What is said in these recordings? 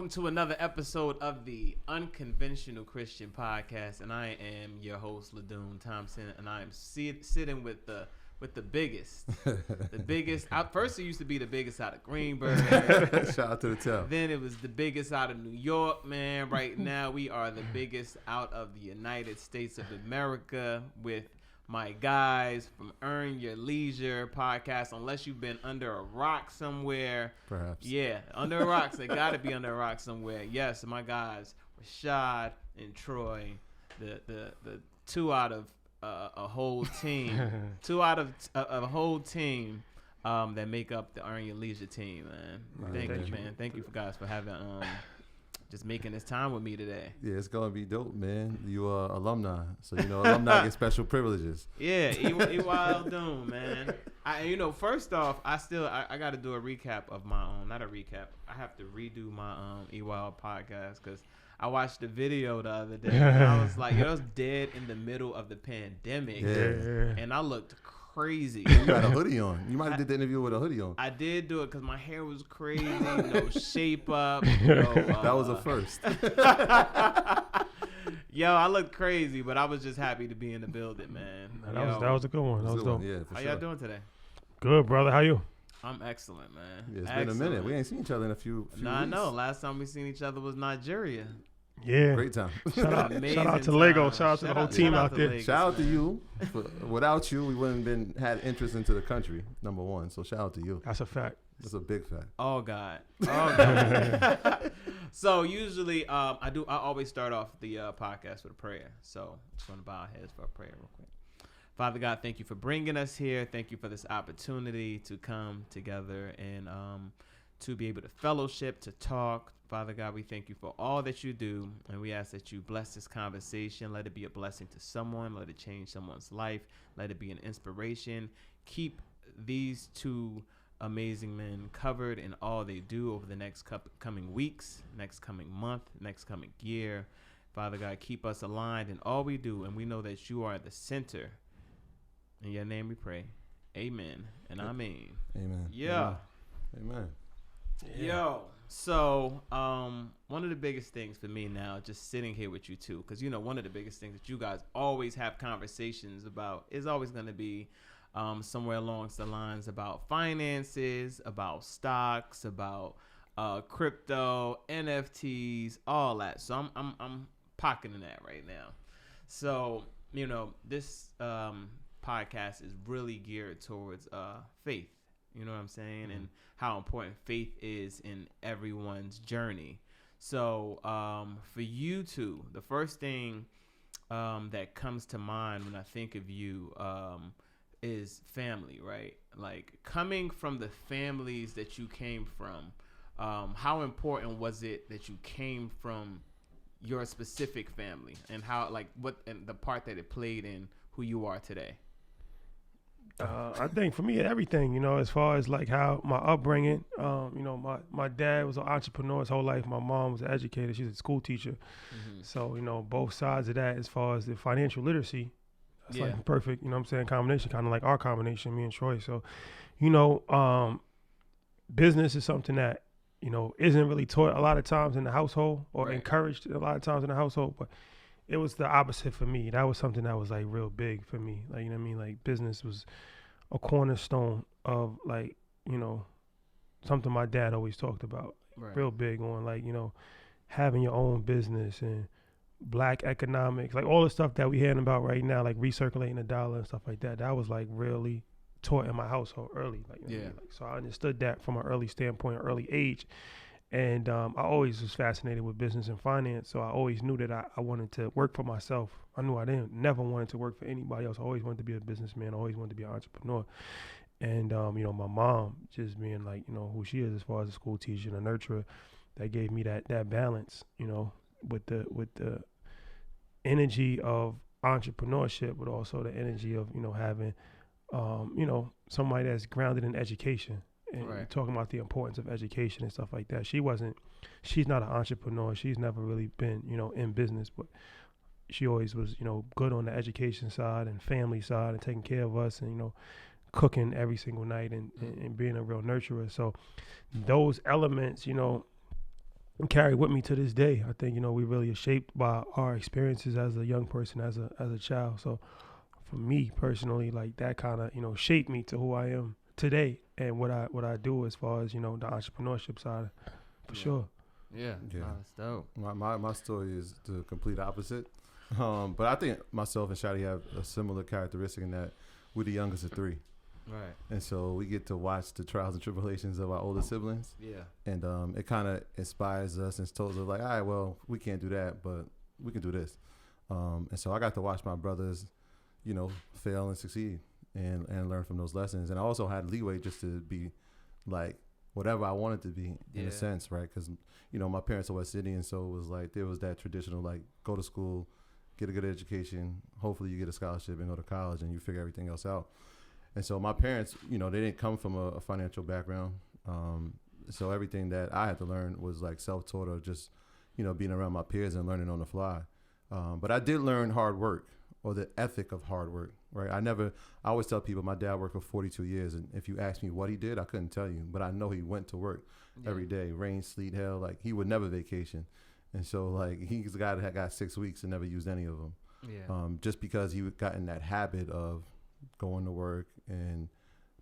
welcome to another episode of the Unconventional Christian Podcast, and I am your host Ladun Thompson, and I am sitting with the biggest, First, it used to be the biggest out of Greenberg. Shout out to the top. Then it was the biggest out of New York, man. Right now, we are the biggest out of the United States of America with my guys from Earn Your Leisure podcast. Unless you've been under a rock somewhere. Perhaps. Yeah, under a rock. They got to be under a rock somewhere. Yes, my guys, Rashad and Troy, the two out of a whole team. Two out of a whole team that make up the Earn Your Leisure team, man. Thank you, man. Thank you for guys for having just making this time with me today. Yeah, it's gonna be dope, man. You are alumni, so alumni get special privileges. Yeah, Ladun, man. First off, I got to do a recap of my own. Not a recap. I have to redo my EYL podcast because I watched the video the other day. And I was like, I was dead in the middle of the pandemic, and I looked crazy. You had a hoodie on. You might have did the interview with a hoodie on. I did do it because my hair was crazy, no shape up. That was a first. Yo, I looked crazy, but I was just happy to be in the building, man. That was a good one. That was dope. Yeah, How y'all doing today? Good, brother. How you? I'm excellent, man. Yeah, it's been a minute. We ain't seen each other in a few weeks. I know. Last time we seen each other was Nigeria. Yeah. Great time. Shout out to Lagos. Shout out to the whole team out there. Lagos, shout out to you. Without you, we wouldn't have had interest into the country, number one. So shout out to you. That's a fact. That's a big fact. Oh God. So usually I always start off the podcast with a prayer. So I'm just going to bow our heads for a prayer real quick. Father God, thank you for bringing us here. Thank you for this opportunity to come together and to be able to fellowship, to talk. Father God, we thank you for all that you do, and we ask that you bless this conversation. Let it be a blessing to someone. Let it change someone's life. Let it be an inspiration. Keep these two amazing men covered in all they do over the next coming weeks, next coming month, next coming year. Father God, keep us aligned in all we do, and we know that you are the center. In your name we pray. Amen and amen. Amen. Yeah. Amen. Yo. So, one of the biggest things for me now, just sitting here with you two, because one of the biggest things that you guys always have conversations about is always going to be somewhere along the lines about finances, about stocks, about crypto, NFTs, all that. So I'm pocketing that right now. So this podcast is really geared towards faith. You know what I'm saying? And how important faith is in everyone's journey. So for you two, the first thing that comes to mind when I think of you is family, right? Like coming from the families that you came from, how important was it that you came from your specific family and and the part that it played in who you are today? I think for me, everything, as far as like how my upbringing, my dad was an entrepreneur his whole life. My mom was an educator. She's a school teacher. Mm-hmm. So, both sides of that as far as the financial literacy, that's like perfect, combination, kind of like our combination, me and Troy. So, business is something that, isn't really taught a lot of times in the household or encouraged a lot of times in the household, but it was the opposite for me. That was something that was like real big for me. Like, like business was a cornerstone of like, something my dad always talked about. Right. Real big on like, having your own business and black economics, like all the stuff that we hearing about right now, like recirculating the dollar and stuff like that. That was like really taught in my household early. Like, so I understood that from an early standpoint, early age. And I always was fascinated with business and finance, so I always knew that I wanted to work for myself. I knew I never wanted to work for anybody else. I always wanted to be a businessman. I always wanted to be an entrepreneur. And, my mom just being like, who she is as far as a school teacher and a nurturer, that gave me that balance, with the energy of entrepreneurship, but also the energy of, having, somebody that's grounded in education. And talking about the importance of education and stuff like that. She's not an entrepreneur. She's never really been, in business, but she always was, good on the education side and family side and taking care of us and, cooking every single night and being a real nurturer. So those elements, carry with me to this day. I think, we really are shaped by our experiences as a young person, as a child. So for me personally, like that kind of, shaped me to who I am today and what I do as far as, the entrepreneurship side, for sure. Yeah. Oh, that's dope. My story is the complete opposite. But I think myself and Shadi have a similar characteristic in that we're the youngest of three. Right. And so we get to watch the trials and tribulations of our older siblings. Yeah. And it kind of inspires us and tells us like, all right, well, we can't do that, but we can do this. And so I got to watch my brothers, fail and succeed and learn from those lessons. And I also had leeway just to be like whatever I wanted to be in a sense, right? Because, my parents are West Indian, so it was like there was that traditional like go to school, get a good education, hopefully you get a scholarship and go to college and you figure everything else out. And so my parents, they didn't come from a financial background. So everything that I had to learn was like self-taught or just, being around my peers and learning on the fly. But I did learn hard work or the ethic of hard work, right? I always tell people my dad worked for 42 years. And if you ask me what he did, I couldn't tell you. But I know he went to work every day, rain, sleet, hell. Like he would never vacation. And so like he's a guy that got 6 weeks and never used any of them. Yeah. Just because he got in that habit of going to work and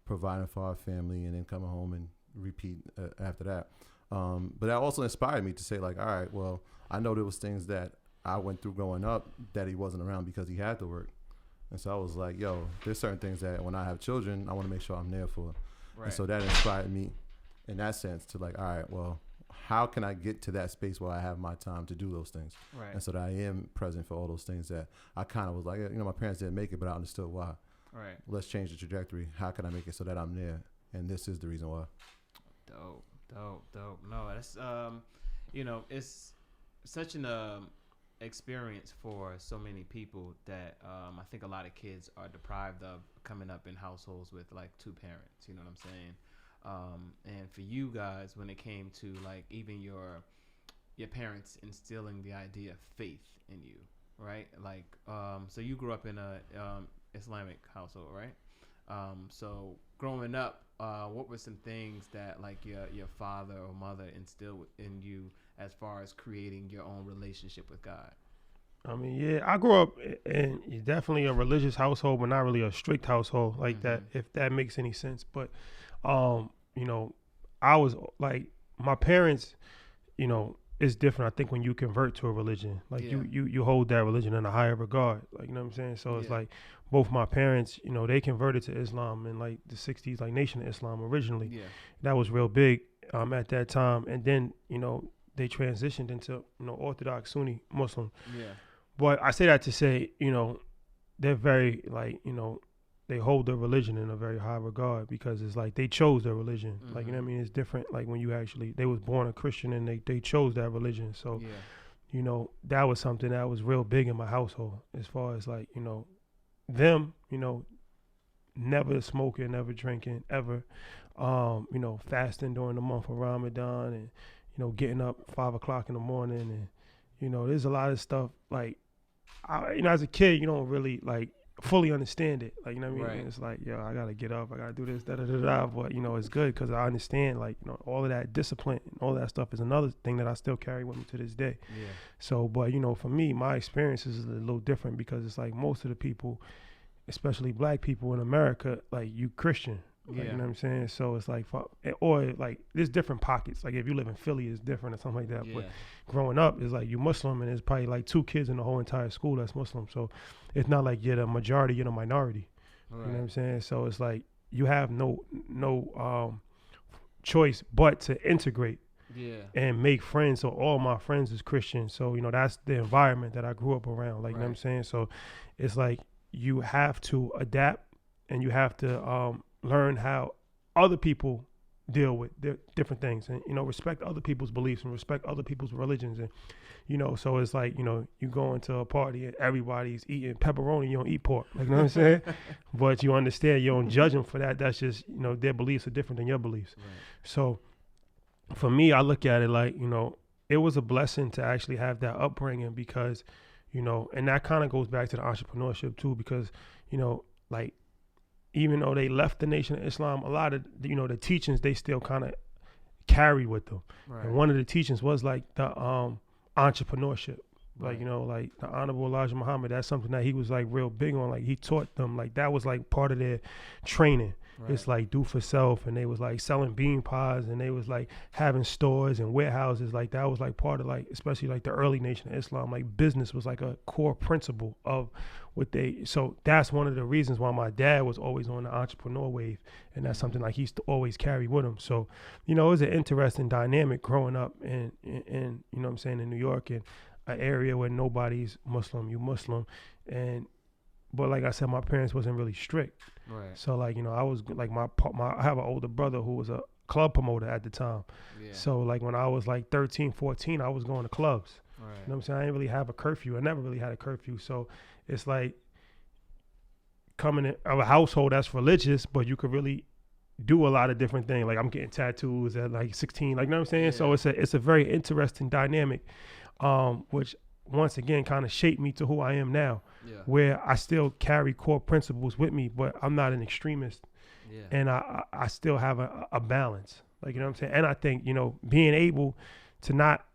providing for our family and then coming home and repeat after that. But that also inspired me to say like, all right, well, I know there was things that I went through growing up that he wasn't around because he had to work. And so I was like, yo, there's certain things that when I have children, I want to make sure I'm there for. Right. And so that inspired me in that sense to like, all right, well, how can I get to that space where I have my time to do those things? Right. And so that I am present for all those things that I kind of was like, my parents didn't make it, but I understood why. Right. Let's change the trajectory. How can I make it so that I'm there? And this is the reason why. Dope. No, that's it's such an experience for so many people that I think a lot of kids are deprived of coming up in households with like two parents. You know what I'm saying? And for you guys, when it came to like even your parents instilling the idea of faith in you, right? Like, so you grew up in a Islamic household, right? So growing up, what were some things that like your father or mother instilled in you as far as creating your own relationship with God? I mean, yeah, I grew up in definitely a religious household, but not really a strict household like that, if that makes any sense. But, I was like, my parents, it's different. I think when you convert to a religion, like you hold that religion in a higher regard, like, you know what I'm saying? So it's like both my parents, they converted to Islam in like the 60s, like Nation of Islam originally. Yeah. That was real big at that time. And then, they transitioned into, Orthodox Sunni Muslim. Yeah. But I say that to say, they're very like, they hold their religion in a very high regard because it's like they chose their religion. Mm-hmm. Like, you know what I mean? It's different. Like when you actually, they was born a Christian and they chose that religion. So, that was something that was real big in my household as far as like, them, never smoking, never drinking, ever, fasting during the month of Ramadan and, getting up 5 o'clock in the morning. And, there's a lot of stuff like, as a kid, you don't really like fully understand it. Like, you know what I mean? Right. And it's like, I got to get up. I got to do this, da-da-da-da. But, it's good because I understand, like, all of that discipline and all that stuff is another thing that I still carry with me to this day. Yeah. So, but, for me, my experience is a little different because it's like most of the people, especially black people in America, like, you Christian. Like, you know what I'm saying? So it's like, or like, there's different pockets. Like if you live in Philly, it's different or something like that. Yeah. But growing up, it's like you Muslim and there's probably like 2 kids in the whole entire school that's Muslim. So it's not like you're the majority, you're the minority. Right. You know what I'm saying? So it's like you have no choice but to integrate and make friends. So all my friends is Christian. So, that's the environment that I grew up around. Like, you know what I'm saying? So it's like you have to adapt and you have to learn how other people deal with their different things and, respect other people's beliefs and respect other people's religions. And, so it's like, you go into a party and everybody's eating pepperoni, you don't eat pork. Like, you know what I'm saying? But you understand, you don't judge them for that. That's just, their beliefs are different than your beliefs. Right. So for me, I look at it like, it was a blessing to actually have that upbringing because, and that kind of goes back to the entrepreneurship too, because, like, even though they left the Nation of Islam, a lot of, the teachings, they still kind of carried with them. Right. And one of the teachings was like the entrepreneurship. Like, Right. you know, like the Honorable Elijah Muhammad, that's something that he was like real big on. Like he taught them, like that was like part of their training. Right. It's like do for self, and they was like selling bean pies, and they was like having stores and warehouses. Like that was like part of like, especially like the early Nation of Islam, like business was like a core principle of what they, so that's one of the reasons why my dad was always on the entrepreneur wave, and that's something like he used to always carry with him. So, you know, it was an interesting dynamic growing up in you know what I'm saying, in New York, and an area where nobody's Muslim, you Muslim, and but like I said, my parents wasn't really strict. Right. So like, you know, I was like my I have an older brother who was a club promoter at the time. Yeah. So like when I was like 13, 14, I was going to clubs. Right. You know what I'm saying? I didn't really have a curfew. I never really had a curfew. So it's like coming in of a household that's religious, but you could really do a lot of different things. Like I'm getting tattoos at like 16, like, you know what I'm saying? Yeah. So it's a very interesting dynamic, which once again kind of shaped me to who I am now, Yeah. where I still carry core principles with me, but I'm not an extremist. Yeah. And I still have a balance, like, you know what I'm saying? And I think, you know, being able to not,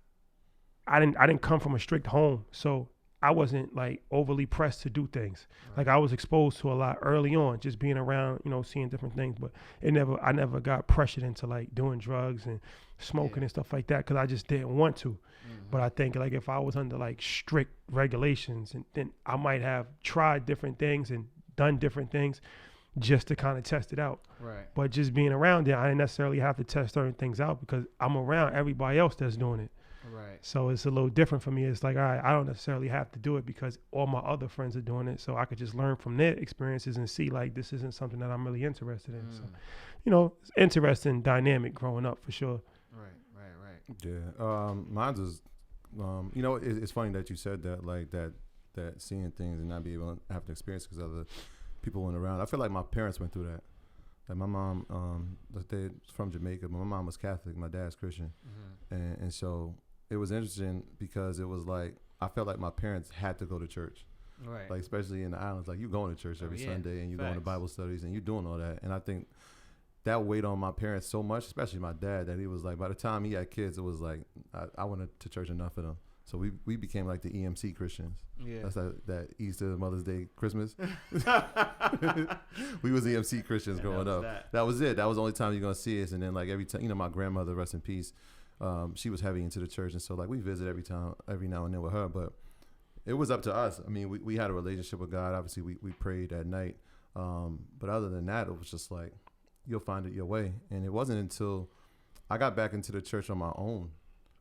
I didn't come from a strict home, so I wasn't like overly pressed to do things. Right. Like I was exposed to a lot early on, just being around, you know, seeing different things, but I never got pressured into like doing drugs and smoking and stuff like that, because I just didn't want to. Mhm. But I think like if I was under like strict regulations, and then I might have tried different things and done different things just to kind of test it out. Right. But just being around it, I didn't necessarily have to test certain things out because I'm around everybody else that's doing it. Right. So it's a little different for me. It's like, all right, I don't necessarily have to do it because all my other friends are doing it. So I could just learn from their experiences and see like this isn't something that I'm really interested in. So, you know, it's interesting dynamic growing up for sure. Right. Right. Yeah. Mine's is, you know, it's funny that you said that, like that seeing things and not be able to have to experience because other people went around. I feel like my parents went through that. Like my mom, they're from Jamaica, but my mom was Catholic. My dad's Christian, and so it was interesting because it was like I felt like my parents had to go to church. Right. Like especially in the islands, like you going to church every Sunday and you going to Bible studies and you doing all that. And I think that weighed on my parents so much, especially my dad, that he was like, by the time he had kids, it was like I went to church enough for them. So we became like the EMC Christians. Yeah. That's that Easter, Mother's Day, Christmas. We was EMC Christians growing up. That was it. That was the only time you're gonna see us. And then like every time, you know, my grandmother, rest in peace, she was heavy into the church, and so like we visit every now and then with her. But it was up to us. I mean, we had a relationship with God. Obviously, we prayed at night. But other than that, it was just like you'll find it your way. And it wasn't until I got back into the church on my own.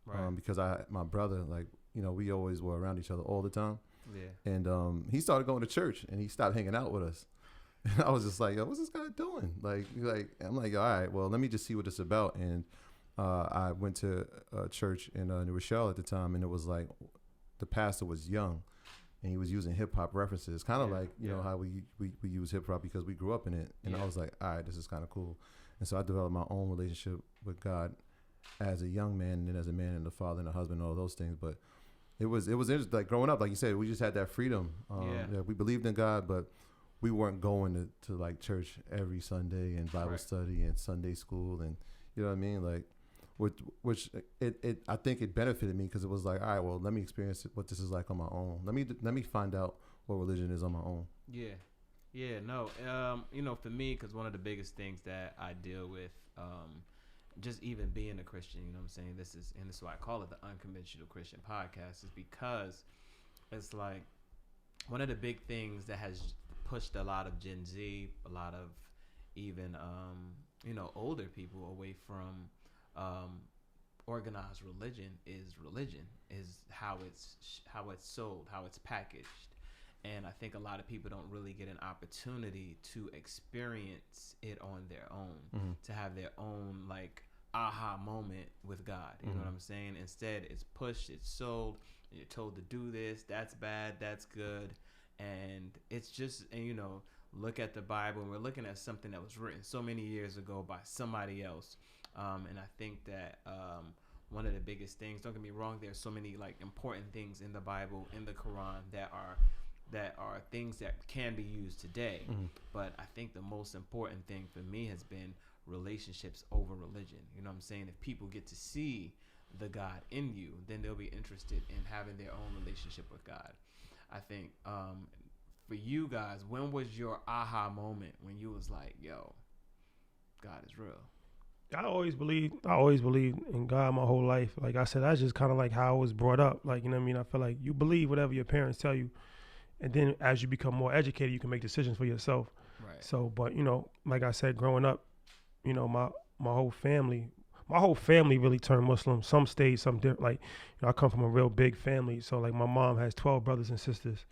Right. Because my brother, like, you know, we always were around each other all the time. Yeah. And he started going to church and he stopped hanging out with us. And I was just like, yo, what's this guy doing? Like I'm like, all right, well, let me just see what it's about. And I went to a church in New Rochelle at the time, and it was like the pastor was young and he was using hip hop references, kind of like, you know, how we use hip hop because we grew up in it. And I was like, all right, this is kind of cool. And so I developed my own relationship with God as a young man, and then as a man and a father and a husband, and all those things. But it was interesting, like growing up, like you said, we just had that freedom. We believed in God, but we weren't going to like church every Sunday and Bible study and Sunday school, and you know what I mean, like which I think it benefited me because it was like, all right, well, let me experience what this is like on my own. Let me find out what religion is on my own. Yeah, no, you know, for me, because one of the biggest things that I deal with, just even being a Christian, you know what I'm saying, this is why I call it the Unconventional Christian Podcast, is because it's like one of the big things that has pushed a lot of Gen Z, a lot of even you know, older people away from organized religion is how it's sold, how it's packaged. And I think a lot of people don't really get an opportunity to experience it on their own, to have their own like aha moment with God. You know what I'm saying? Instead, it's pushed, it's sold, and you're told to do this, that's bad, that's good. And it's just, and you know, look at the Bible, and we're looking at something that was written so many years ago by somebody else. And I think that one of the biggest things, don't get me wrong, there's so many like important things in the Bible, in the Quran, that are that are things that can be used today. But I think the most important thing for me has been relationships over religion. You know what I'm saying? If people get to see the God in you, then they'll be interested in having their own relationship with God. I think for you guys, when was your aha moment when you was like, yo, God is real? I always believed in God my whole life. Like I said, that's just kind of like how I was brought up. Like, you know what I mean? I feel like you believe whatever your parents tell you. And then as you become more educated, you can make decisions for yourself. Right. So, but, you know, like I said, growing up, you know, my whole family really turned Muslim. Some stayed, some different. Like, you know, I come from a real big family. So, like, my mom has 12 brothers and sisters.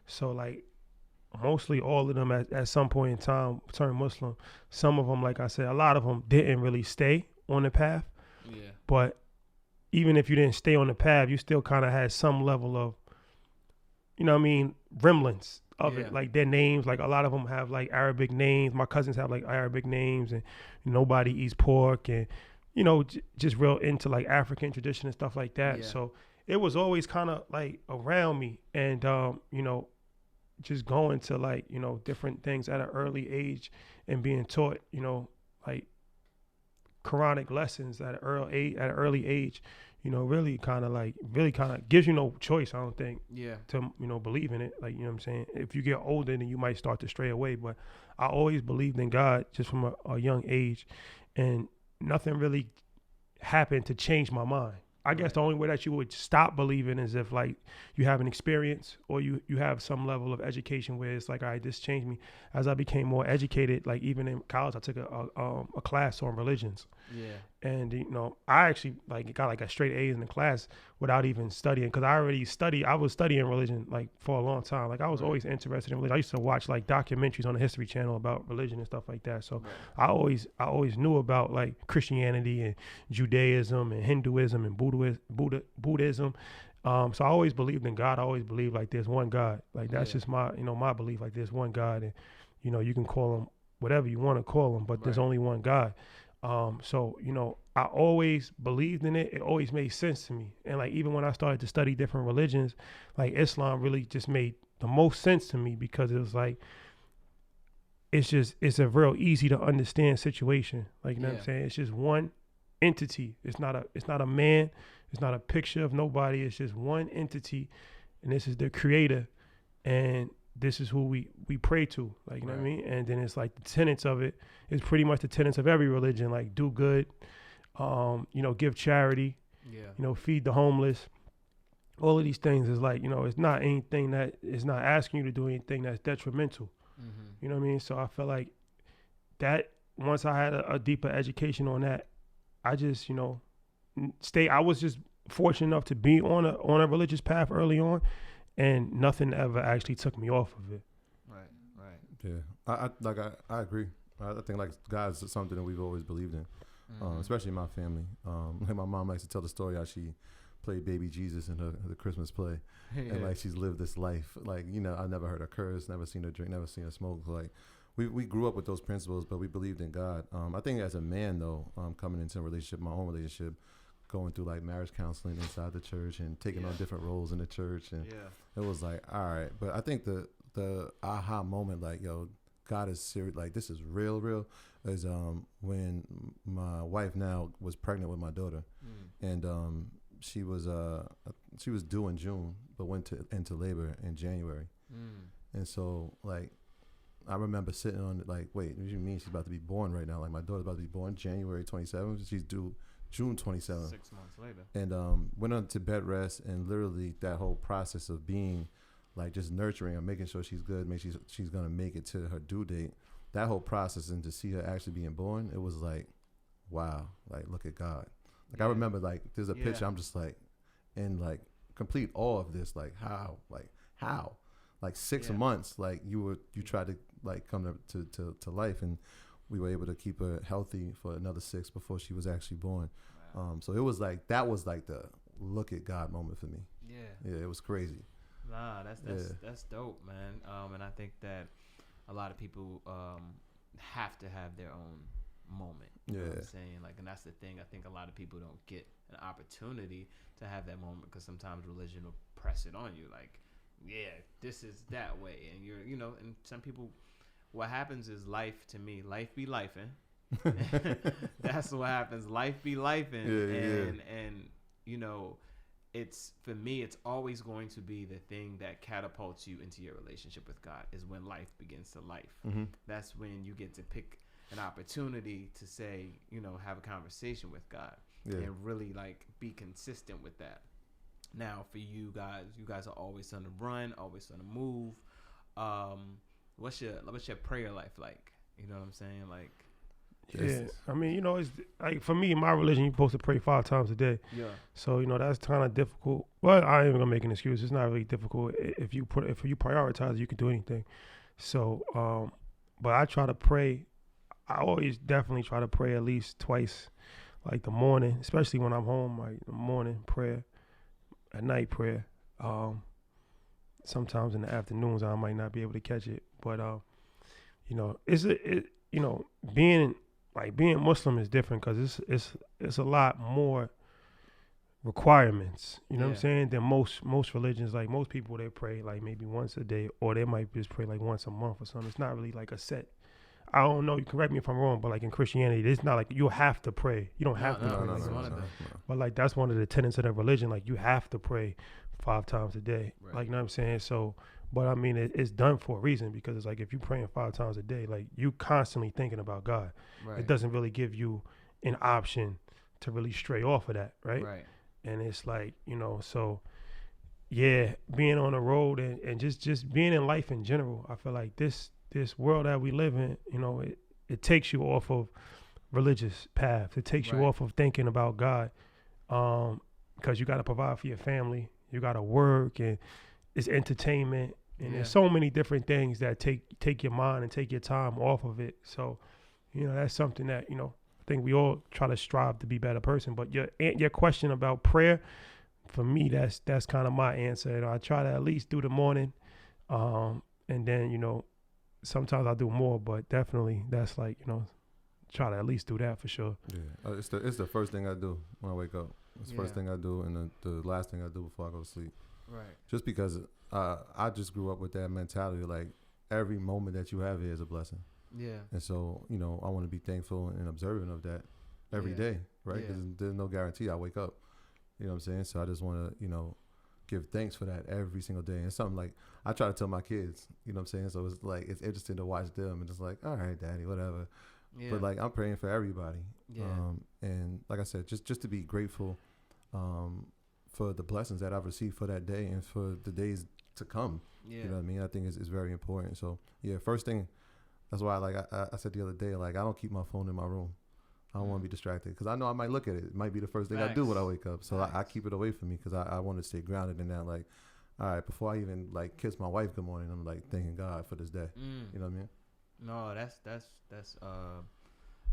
So, like, mostly all of them at some point in time turned Muslim. Some of them, like I said, a lot of them didn't really stay on the path. Yeah. But even if you didn't stay on the path, you still kind of had some level of, you know what I mean, remnants of it. Like their names, like a lot of them have like Arabic names. My cousins have like Arabic names, and nobody eats pork, and, you know, just real into like African tradition and stuff like that. So it was always kind of like around me. And, you know, just going to like, you know, different things at an early age and being taught, you know, like Quranic lessons at an early age, you know, really kind of gives you no choice, I don't think, to, you know, believe in it. Like, you know what I'm saying? If you get older, then you might start to stray away. But I always believed in God just from a young age, and nothing really happened to change my mind. I guess the only way that you would stop believing is if like you have an experience or you have some level of education where it's like, all right, this changed me. As I became more educated, like even in college, I took a class on religions. And, you know, I actually like got like a straight A's in the class without even studying, because I was studying religion like for a long time. Like I was always interested in religion. I used to watch like documentaries on the History Channel about religion and stuff like that. So I always knew about like Christianity and Judaism and Hinduism and Buddhism. So I always believed in God. I always believed like there's one God. Like that's just my belief. Like there's one God, and, you know, you can call him whatever you want to call him, but there's only one God. So, you know, I always believed in it. It always made sense to me. And like, even when I started to study different religions, like Islam really just made the most sense to me, because it was like, it's a real easy to understand situation. Like, you know what I'm saying? It's just one entity. It's not a man. It's not a picture of nobody. It's just one entity. And this is the creator. And this is who we pray to, like, you know what I mean? And then it's like the tenets of it is pretty much the tenets of every religion, like do good, you know, give charity, you know, feed the homeless. All of these things is like, you know, it's not anything that is not asking you to do anything that's detrimental. You know what I mean? So I felt like that once I had a deeper education on that, I just, you know, I was just fortunate enough to be on a religious path early on, and nothing ever actually took me off of it. Yeah, I agree. I think like God's something that we've always believed in, especially in my family. Like my mom likes to tell the story how she played baby Jesus in her Christmas play, and like she's lived this life. Like, you know, I never heard her curse, never seen her drink, never seen her smoke. Like we grew up with those principles, but we believed in God. I think as a man though, coming into a relationship, my own relationship, going through like marriage counseling inside the church and taking on different roles in the church, and it was like, all right. But I think the aha moment, like, yo, God is serious, like this is real, is when my wife now was pregnant with my daughter, and she was due in June, but went into labor in January, and so like I remember sitting on it like, wait, what do you mean she's about to be born right now? Like my daughter's about to be born January 27th, she's due June 27th. 6 months later. And went on to bed rest, and literally that whole process of being like just nurturing her, making sure she's good, make sure she's gonna make it to her due date. That whole process, and to see her actually being born, it was like, wow, like look at God. Like I remember like there's a picture, I'm just like in like complete awe of this, like how like 6 months, like you tried to like come to life, and we were able to keep her healthy for another 6 before she was actually born. Wow. So it was like, that was like the look at God moment for me. Yeah, it was crazy. Nah, that's dope, man. And I think that a lot of people have to have their own moment. You know what I'm saying? Like, and that's the thing. I think a lot of people don't get an opportunity to have that moment, because sometimes religion will press it on you. Like, this is that way, and you're, and some people, what happens is life be lifing. That's what happens. Life be lifing, and it's, for me, it's always going to be the thing that catapults you into your relationship with God is when life begins to life. Mm-hmm. That's when you get to pick an opportunity to say, have a conversation with God and really like be consistent with that. Now, for you guys are always on the run, always on the move. What's your prayer life like? You know what I'm saying? Like, yeah, I mean, it's like, for me, in my religion, you're supposed to pray 5 times a day. Yeah. So, that's kind of difficult. Well, I ain't even gonna make an excuse. It's not really difficult. If you prioritize, you can do anything. So, but I try to pray. I always definitely try to pray at least twice, like the morning, especially when I'm home, like the morning prayer, at night prayer. Sometimes in the afternoons, I might not be able to catch it, but being Muslim is different because it's a lot more requirements, what I'm saying, than most religions. Like most people, they pray like maybe once a day, or they might just pray like once a month or something. It's not really like a set. I don't know, you correct me if I'm wrong, but like in Christianity, it's not like you have to pray. You don't have to pray. No. But like that's one of the tenets of the religion. Like you have to pray 5 times a day. Right. Like, you know what I'm saying? So, but I mean, it's done for a reason, because it's like if you're praying 5 times a day, like you constantly thinking about God. right. It doesn't really give you an option to really stray off of that, right? Right. And it's like, so yeah, being on the road and just being in life in general, I feel like this world that we live in, it takes you off of religious paths. It takes you off of thinking about God, because you got to provide for your family. You got to work, and it's entertainment, and there's so many different things that take your mind and take your time off of it. So, that's something that, I think we all try to strive to be a better person. But your question about prayer, for me, that's kind of my answer. I try to at least do the morning, and then, sometimes I do more, but definitely that's like, try to at least do that for sure. Yeah, it's the first thing I do when I wake up. It's the first thing I do, and the last thing I do before I go to sleep. Right. Just because I just grew up with that mentality, like every moment that you have here is a blessing. Yeah. And so, I want to be thankful and observant of that every day, right? Because there's no guarantee I wake up. You know what I'm saying? So I just want to, give thanks for that every single day. And something like I try to tell my kids, you know what I'm saying? So it's like, it's interesting to watch them and just like, all right, daddy, whatever. Yeah. But like, I'm praying for everybody. Yeah. And like I said, just to be grateful for the blessings that I've received for that day and for the days to come. Yeah. You know what I mean? I think it's very important. So yeah, first thing, that's why I said the other day, like I don't keep my phone in my room. I don't want to be distracted because I know I might look at it. It might be the first thing I do when I wake up. So I keep it away from me because I want to stay grounded in that. Like, all right, before I even like kiss my wife good morning, I'm like thanking God for this day. You know what I mean? No,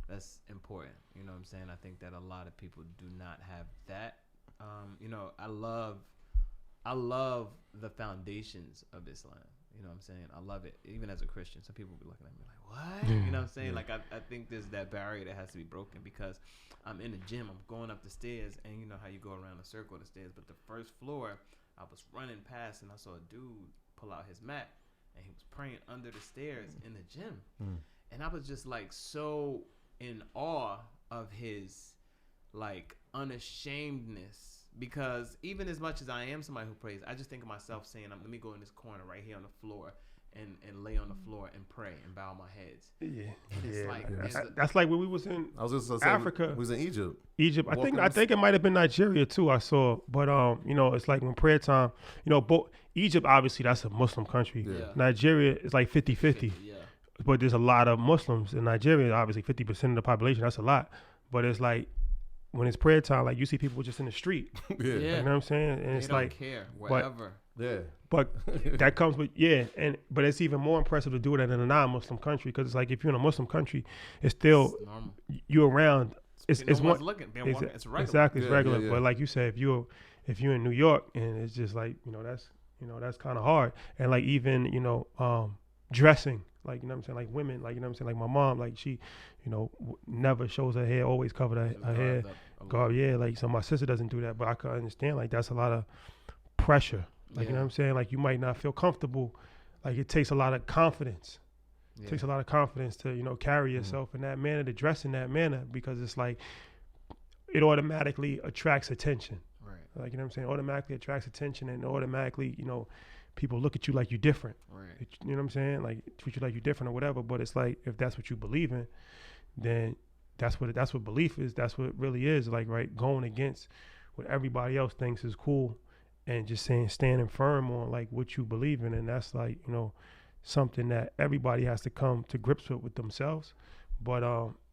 that's important. You know what I'm saying? I think that a lot of people do not have that. I love the foundations of Islam. You know what I'm saying? I love it. Even as a Christian, some people will be looking at me like, what? You know what I'm saying? Like, I think there's that barrier that has to be broken because I'm in the gym. I'm going up the stairs, and you know how you go around a circle of the stairs. But the first floor, I was running past, and I saw a dude pull out his mat, and he was praying under the stairs in the gym. And I was just, like, so in awe of his, like, unashamedness. Because even as much as I am somebody who prays, I just think of myself saying, let me go in this corner right here on the floor and lay on the floor and pray and bow my heads. Yeah. And it's like, that's like when we was in Africa. We was in Egypt. I think it might have been Nigeria too, I saw. But, it's like when prayer time, Egypt, obviously, that's a Muslim country. Yeah. Nigeria is like 50-50. Yeah. But there's a lot of Muslims in Nigeria, obviously 50% of the population. That's a lot. But it's like, when it's prayer time, like you see people just in the street. Yeah. You know what I'm saying? And they it's don't like care wherever. But that comes with but it's even more impressive to do it in a non-Muslim country because it's like if you're in a Muslim country, it's still you're around. It's one looking. It's regular. Exactly, it's regular. Yeah. But like you said, if you're in New York and it's just like that's kind of hard. And like even dressing. Like, you know what I'm saying? Like women, like, you know what I'm saying? Like my mom, like she, never shows her hair, always covered her hair. Like, so my sister doesn't do that, but I can understand, like, that's a lot of pressure. Like, you know what I'm saying? Like, you might not feel comfortable. Like, it takes a lot of confidence. It takes a lot of confidence to, you know, carry yourself in that manner, to dress in that manner, because it's like, it automatically attracts attention. Right. Like, you know what I'm saying? Automatically attracts attention, and automatically, you know, people look at you like you're different. Right. You know what I'm saying? Like, treat you like you're different or whatever. But it's like, if that's what you believe in, then that's what belief is. That's what it really is. Like, right, going against what everybody else thinks is cool, and just saying, standing firm on like what you believe in. And that's like, you know, something that everybody has to come to grips with themselves. But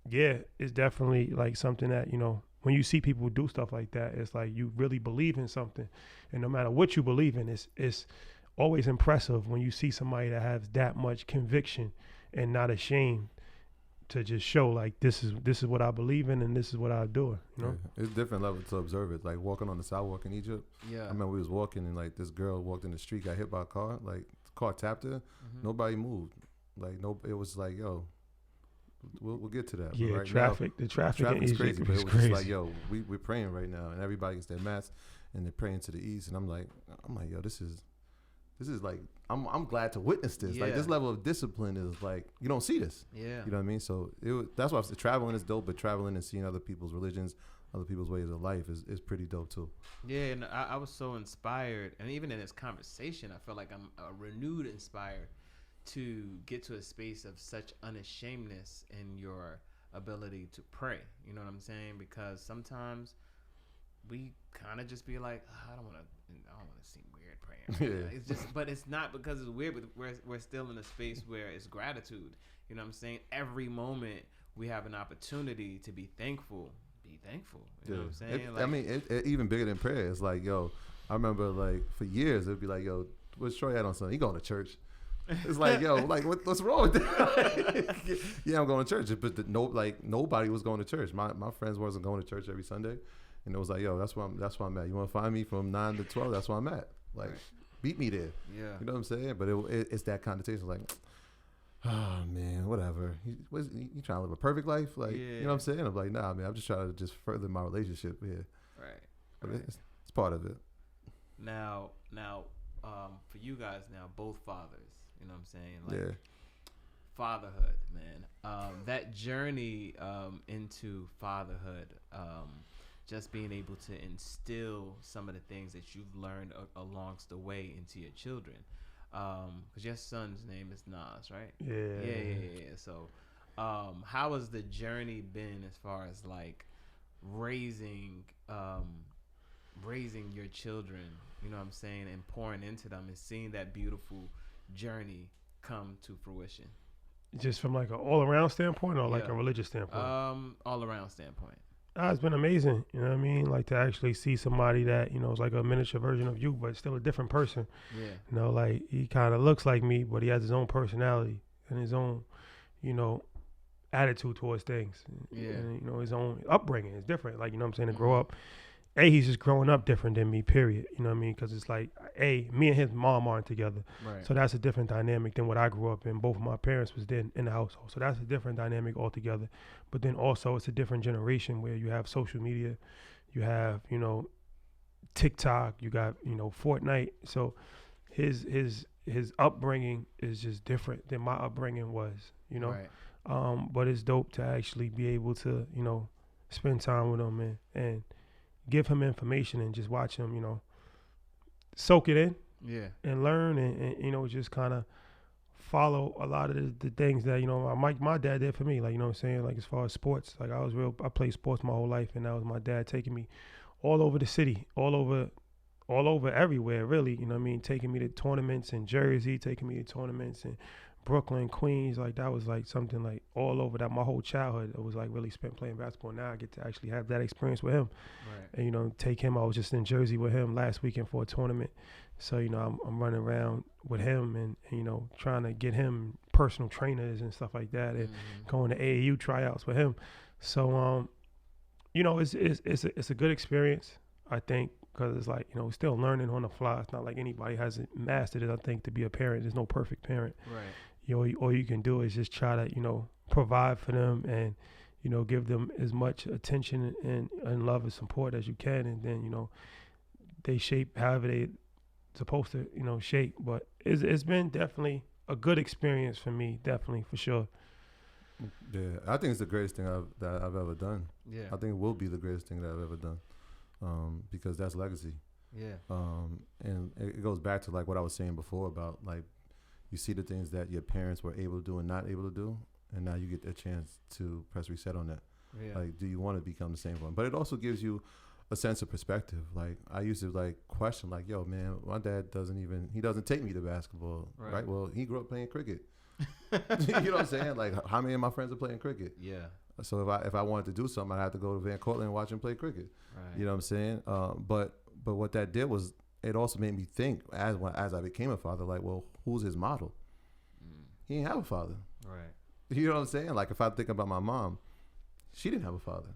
yeah, it's definitely like something that, you know, when you see people do stuff like that, it's like you really believe in something. And no matter what you believe in, it's always impressive when you see somebody that has that much conviction and not ashamed to just show like, this is what I believe in, and this is what I do. You know, it's different level to observe it. Like walking on the sidewalk in Egypt. Yeah, I remember we was walking, and like this girl walked in the street, got hit by a car. Like the car tapped her. Nobody moved. Like it was like, yo, we'll get to that. Yeah, right traffic. Now, the traffic is crazy. But it was crazy. just like, yo, we're praying right now, and everybody gets their mats, and they're praying to the east. And I'm like, yo, this is like, I'm glad to witness this. Like this level of discipline is like, you don't see this. Yeah. You know what I mean? So that's why I said traveling is dope, but traveling and seeing other people's religions, other people's ways of life is pretty dope too. Yeah, and I was so inspired, and even in this conversation, I feel like I'm renewed inspired to get to a space of such unashamedness in your ability to pray. You know what I'm saying? Because sometimes we kind of just be like, I don't want to seem weird praying. Yeah. It's just, but it's not because it's weird. But we're still in a space where it's gratitude. You know what I'm saying? Every moment we have an opportunity to be thankful. Be thankful. You know what I'm saying? I mean, it even bigger than prayer. It's like, yo, I remember like for years it'd be like, yo, what's Troy at on Sunday? He going to church. It's like, yo, like what's wrong with that? Yeah, I'm going to church, but nobody was going to church. My friends wasn't going to church every Sunday. And it was like, yo, that's where I'm at. You want to find me from 9 to 12? That's where I'm at. Like, beat me there. Yeah. You know what I'm saying? But it's that connotation. Like, oh, man, whatever. You trying to live a perfect life? Like, you know what I'm saying? I'm like, nah, man, I'm just trying to just further my relationship here. Right. But it's part of it. Now, for you guys now, both fathers, you know what I'm saying? Like, fatherhood, man. That journey into fatherhood, just being able to instill some of the things that you've learned alongs the way into your children. Because your son's name is Nas, right? Yeah. So how has the journey been as far as like raising your children, you know what I'm saying, and pouring into them and seeing that beautiful journey come to fruition? Just from like an all-around standpoint or like a religious standpoint? All-around standpoint. It's been amazing, you know what I mean? Like to actually see somebody that, you know, is like a miniature version of you, but still a different person. Yeah. You know, like he kind of looks like me, but he has his own personality and his own, you know, attitude towards things. Yeah. And, you know, his own upbringing is different. Like, you know what I'm saying? To grow up, he's just growing up different than me, period. You know what I mean? Because it's like, me and his mom aren't together. Right. So that's a different dynamic than what I grew up in. Both of my parents was then in the household. So that's a different dynamic altogether. But then also it's a different generation where you have social media, you have, you know, TikTok, you got, you know, Fortnite. So his upbringing is just different than my upbringing was, you know. Right. But it's dope to actually be able to, you know, spend time with him and give him information and just watch him, you know, soak it in, and learn and you know, just kind of follow a lot of the things that, you know, my dad did for me. Like, you know what I'm saying? Like as far as sports, like I played sports my whole life, and that was my dad taking me all over the city, all over everywhere, really. You know what I mean? Taking me to tournaments in Jersey, taking me to tournaments in Brooklyn, Queens. Like that was like something like all over that. My whole childhood, it was like really spent playing basketball. Now I get to actually have that experience with him. Right. And, you know, take him. I was just in Jersey with him last weekend for a tournament. So, you know, I'm running around with him and, you know, trying to get him personal trainers and stuff like that, and going to AAU tryouts with him. So, you know, it's a good experience, I think, because it's like, you know, still learning on the fly. It's not like anybody hasn't mastered it. I think to be a parent, there's no perfect parent. Right. You know, all you can do is just try to, you know, provide for them and, you know, give them as much attention and love and support as you can. And then, you know, they shape however supposed to, shape. But it's been definitely a good experience for me, definitely, for sure. Yeah, I think it's the greatest thing that I've ever done. Yeah. I think it will be the greatest thing that I've ever done, because that's legacy. Yeah. And it goes back to like what I was saying before about like you see the things that your parents were able to do and not able to do, and now you get a chance to press reset on that. Yeah. Like, do you want to become the same one? But it also gives you a sense of perspective. Like I used to like question like, yo, man, my dad doesn't take me to basketball, right? Well, he grew up playing cricket. You know what I'm saying? Like, how many of my friends are playing cricket? Yeah. So if I wanted to do something, I'd have to go to Van Cortlandt and watch him play cricket. Right. You know what I'm saying? But what that did was it also made me think as I became a father, like, well, who's his model? He didn't have a father. Right. You know what I'm saying? Like if I think about my mom, she didn't have a father.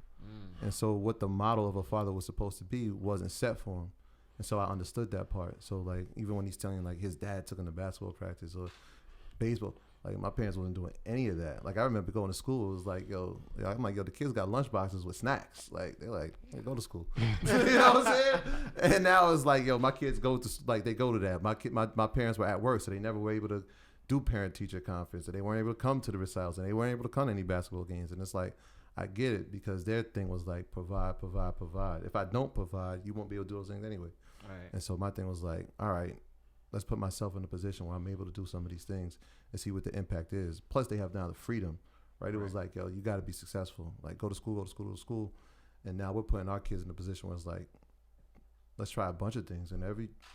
And so what the model of a father was supposed to be wasn't set for him. And so I understood that part. So like even when he's telling like his dad took him to basketball practice or baseball, like my parents wasn't doing any of that. Like I remember going to school, it was like, yo, I'm like, yo, the kids got lunch boxes with snacks. Like they're like, hey, go to school. You know what I'm saying? And now it's like, yo, my kids go to that. My parents were at work, so they never were able to do parent teacher conference, and they weren't able to come to the recitals, and they weren't able to come to any basketball games. And it's like, I get it, because their thing was like provide. If I don't provide, you won't be able to do those things anyway. Right. And so my thing was like, all right, let's put myself in a position where I'm able to do some of these things and see what the impact is. Plus, they have now the freedom, right? It was like, yo, you got to be successful. Like, go to school. And now we're putting our kids in a position where it's like, let's try a bunch of things. And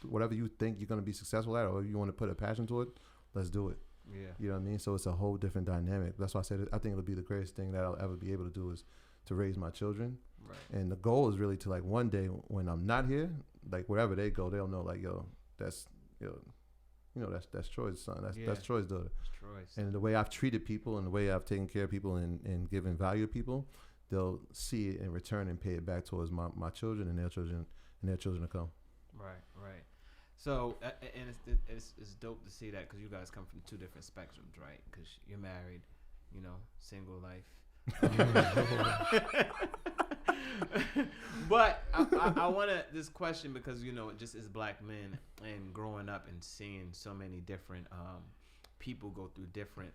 whatever you think you're going to be successful at, or you want to put a passion to it, let's do it. Yeah. You know what I mean? So it's a whole different dynamic. That's why I said I think it'll be the greatest thing that I'll ever be able to do is to raise my children. Right. And the goal is really to like one day when I'm not here, like wherever they go, they'll know like, yo, that's that's Troy's son. That's Troy's daughter. It's Troy's. And the way I've treated people and the way I've taken care of people and given value to people, they'll see it in return and pay it back towards my children and their children to come. Right. So, and it's dope to see that because you guys come from two different spectrums, right? Because you're married, single life. But I want this question because, just as black men and growing up and seeing so many different people go through different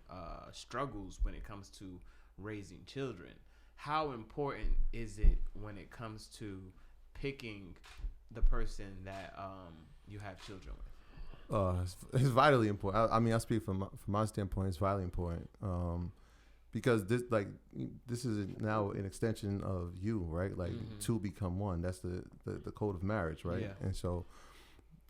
struggles when it comes to raising children, how important is it when it comes to picking the person that you have children with? It's vitally important. I mean, I speak from my standpoint. It's vitally important because this is now an extension of you, right? Like two become one. That's the code of marriage, right? Yeah. And so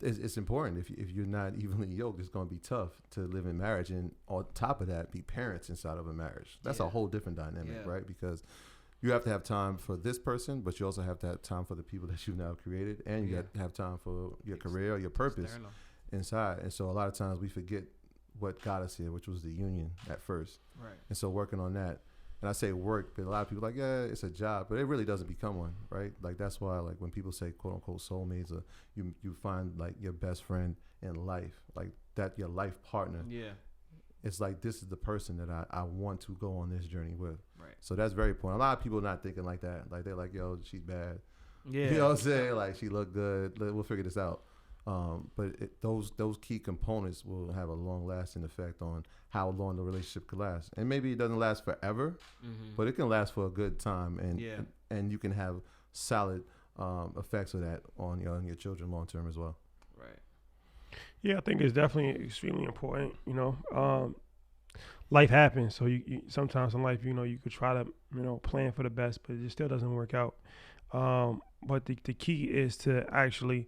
it's important. If you're not evenly yoked, it's going to be tough to live in marriage, and on top of that, be parents inside of a marriage. That's a whole different dynamic, right? Because you have to have time for this person, but you also have to have time for the people that you've now created, and you have to have time for your career or your purpose inside. And so a lot of times we forget what got us here, which was the union at first. Right. And so working on that, and I say work, but a lot of people are like, yeah, it's a job, but it really doesn't become one, right? Like that's why, like when people say quote unquote soulmates, or you find like your best friend in life, like that, your life partner. Yeah. It's like, this is the person that I want to go on this journey with. Right. So that's very important. A lot of people are not thinking like that. Like they're like, yo, she's bad. Yeah. You know what I'm saying? Like she looked good. We'll figure this out. But those key components will have a long lasting effect on how long the relationship could last. And maybe it doesn't last forever, but it can last for a good time. And you can have solid effects of that on your children long term as well. Right. Yeah, I think it's definitely extremely important. Life happens, so you sometimes in life, you could try to plan for the best, but it still doesn't work out. But the key is to actually,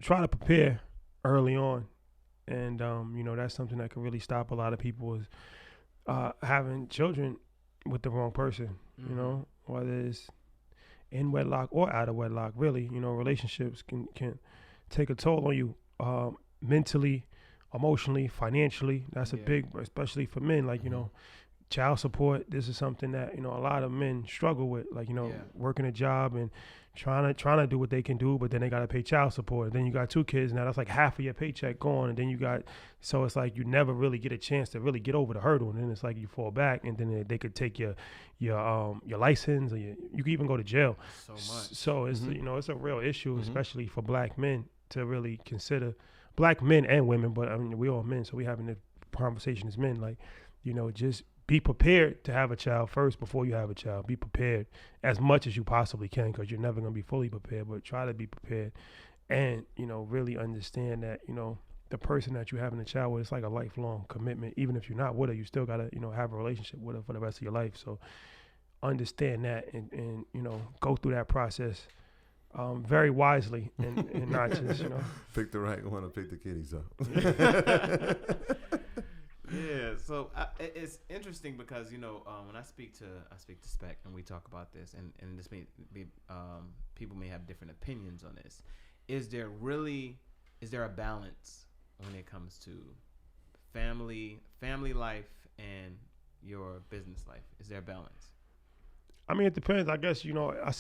try to prepare early on, and that's something that can really stop a lot of people is having children with the wrong person. Whether it's in wedlock or out of wedlock, really, relationships can take a toll on you. Mentally, emotionally, financially. That's a big, especially for men, like, child support. This is something that, a lot of men struggle with, like, working a job and trying to do what they can do, but then they got to pay child support. And then you got 2 kids. Now that's like half of your paycheck gone. And then so it's like you never really get a chance to really get over the hurdle. And then it's like you fall back, and then they could take your license, or you could even go to jail. So much. So it's, it's a real issue, especially for black men, to really consider black men and women, but I mean, we all men, so we having the conversation as men, like, you know, just be prepared to have a child first before you have a child. Be prepared as much as you possibly can, because you're never going to be fully prepared, but try to be prepared and, you know, really understand that, you know, the person that you're having a child with, it's like a lifelong commitment. Even if you're not with her, you still got to, you know, have a relationship with her for the rest of your life. So understand that and you know, go through that process very wisely and not just, you know. Pick the right one or pick the kitties up. Yeah, so it's interesting because, you know, when I speak to Spec and we talk about this, and this may be people may have different opinions on this. Is there a balance when it comes to family life and your business life? Is there a balance? I mean, it depends. I guess, you know, I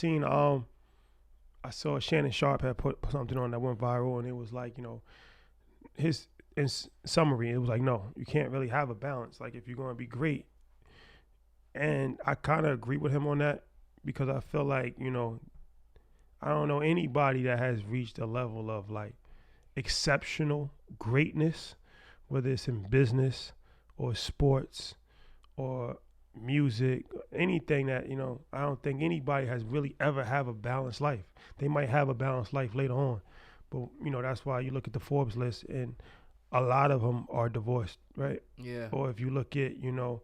saw Shannon Sharp had put something on that went viral, and it was like, you know, in summary, it was like, no, you can't really have a balance. Like, if you're going to be great, and I kind of agree with him on that, because I feel like, you know, I don't know anybody that has reached a level of like exceptional greatness, whether it's in business or sports or music, anything that, you know, I don't think anybody has really ever have a balanced life. They might have a balanced life later on, but, you know, that's why you look at the Forbes list and a lot of them are divorced, right? Yeah. Or if you look at, you know,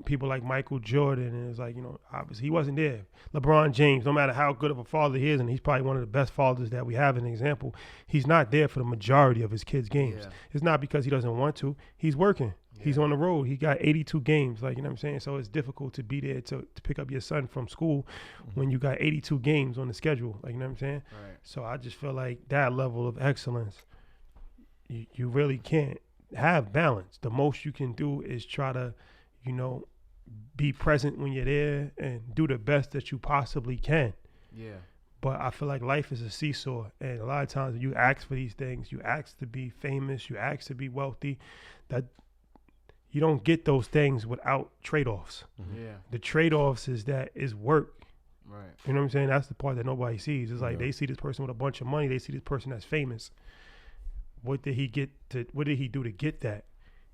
people like Michael Jordan, and it's like, you know, obviously he wasn't there. LeBron James, no matter how good of a father he is, and he's probably one of the best fathers that we have, an example, he's not there for the majority of his kids' games. Yeah. It's not because he doesn't want to. He's working. Yeah. He's on the road. He got 82 games, like, you know what I'm saying? So it's difficult to be there to pick up your son from school when you got 82 games on the schedule, like, you know what I'm saying? Right. So I just feel like that level of excellence, you really can't have balance. The most you can do is try to, you know, be present when you're there and do the best that you possibly can. Yeah. But I feel like life is a seesaw, and a lot of times when you ask for these things, you ask to be famous, you ask to be wealthy, that you don't get those things without trade-offs. Mm-hmm. Yeah. The trade-offs is work. Right. You know what I'm saying? That's the part that nobody sees. It's like they see this person with a bunch of money, they see this person that's famous. What did he do to get that?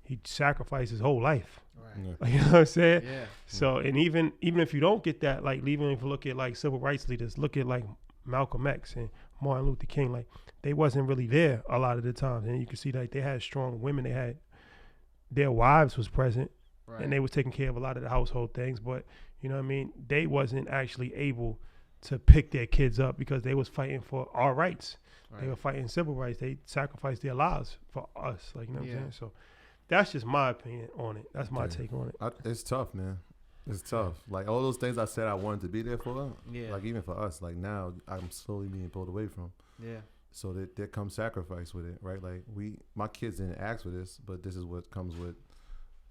He sacrificed his whole life. Right. Yeah. Like, you know what I'm saying? Yeah. So, and even if you don't get that, like, even if you look at like civil rights leaders, look at like Malcolm X and Martin Luther King, like, they wasn't really there a lot of the times. And you can see like they had strong women, they had their wives was present, right, and they was taking care of a lot of the household things. But, you know what I mean? They wasn't actually able to pick their kids up because they was fighting for our rights. Right. They were fighting civil rights. They sacrificed their lives for us. Like, you know what I'm saying? So that's just my opinion on it. That's my take on it. It's tough, man. It's tough. Like, all those things I said I wanted to be there for, like, even for us, like, now I'm slowly being pulled away from. Yeah. So there comes sacrifice with it, right? Like, my kids didn't ask for this, but this is what comes with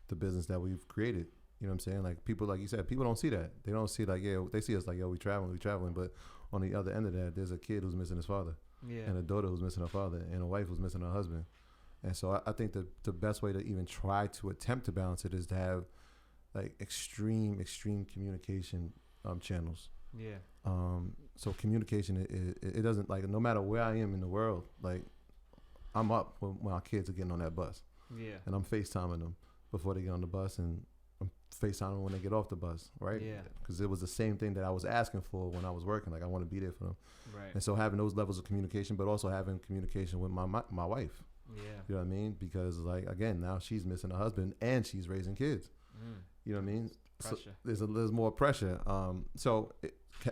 the business that we've created. You know what I'm saying? Like, people, like you said, people don't see that. They don't see, like, they see us like, yo, we traveling. But on the other end of that, there's a kid who's missing his father. Yeah. And a daughter who's missing her father, and a wife who's missing her husband. And so I think the best way to even try to attempt to balance it is to have like extreme communication channels. Yeah. So communication, it doesn't, like, no matter where I am in the world, like, I'm up when our kids are getting on that bus. Yeah. And I'm FaceTiming them before they get on the bus, and I'm FaceTiming them when they get off the bus, right? Yeah. Because it was the same thing that I was asking for when I was working. Like, I want to be there for them. Right. And so having those levels of communication, but also having communication with my wife. Yeah. You know what I mean? Because, like, again, now she's missing a husband and she's raising kids. You know what I mean? Pressure. So there's more pressure. So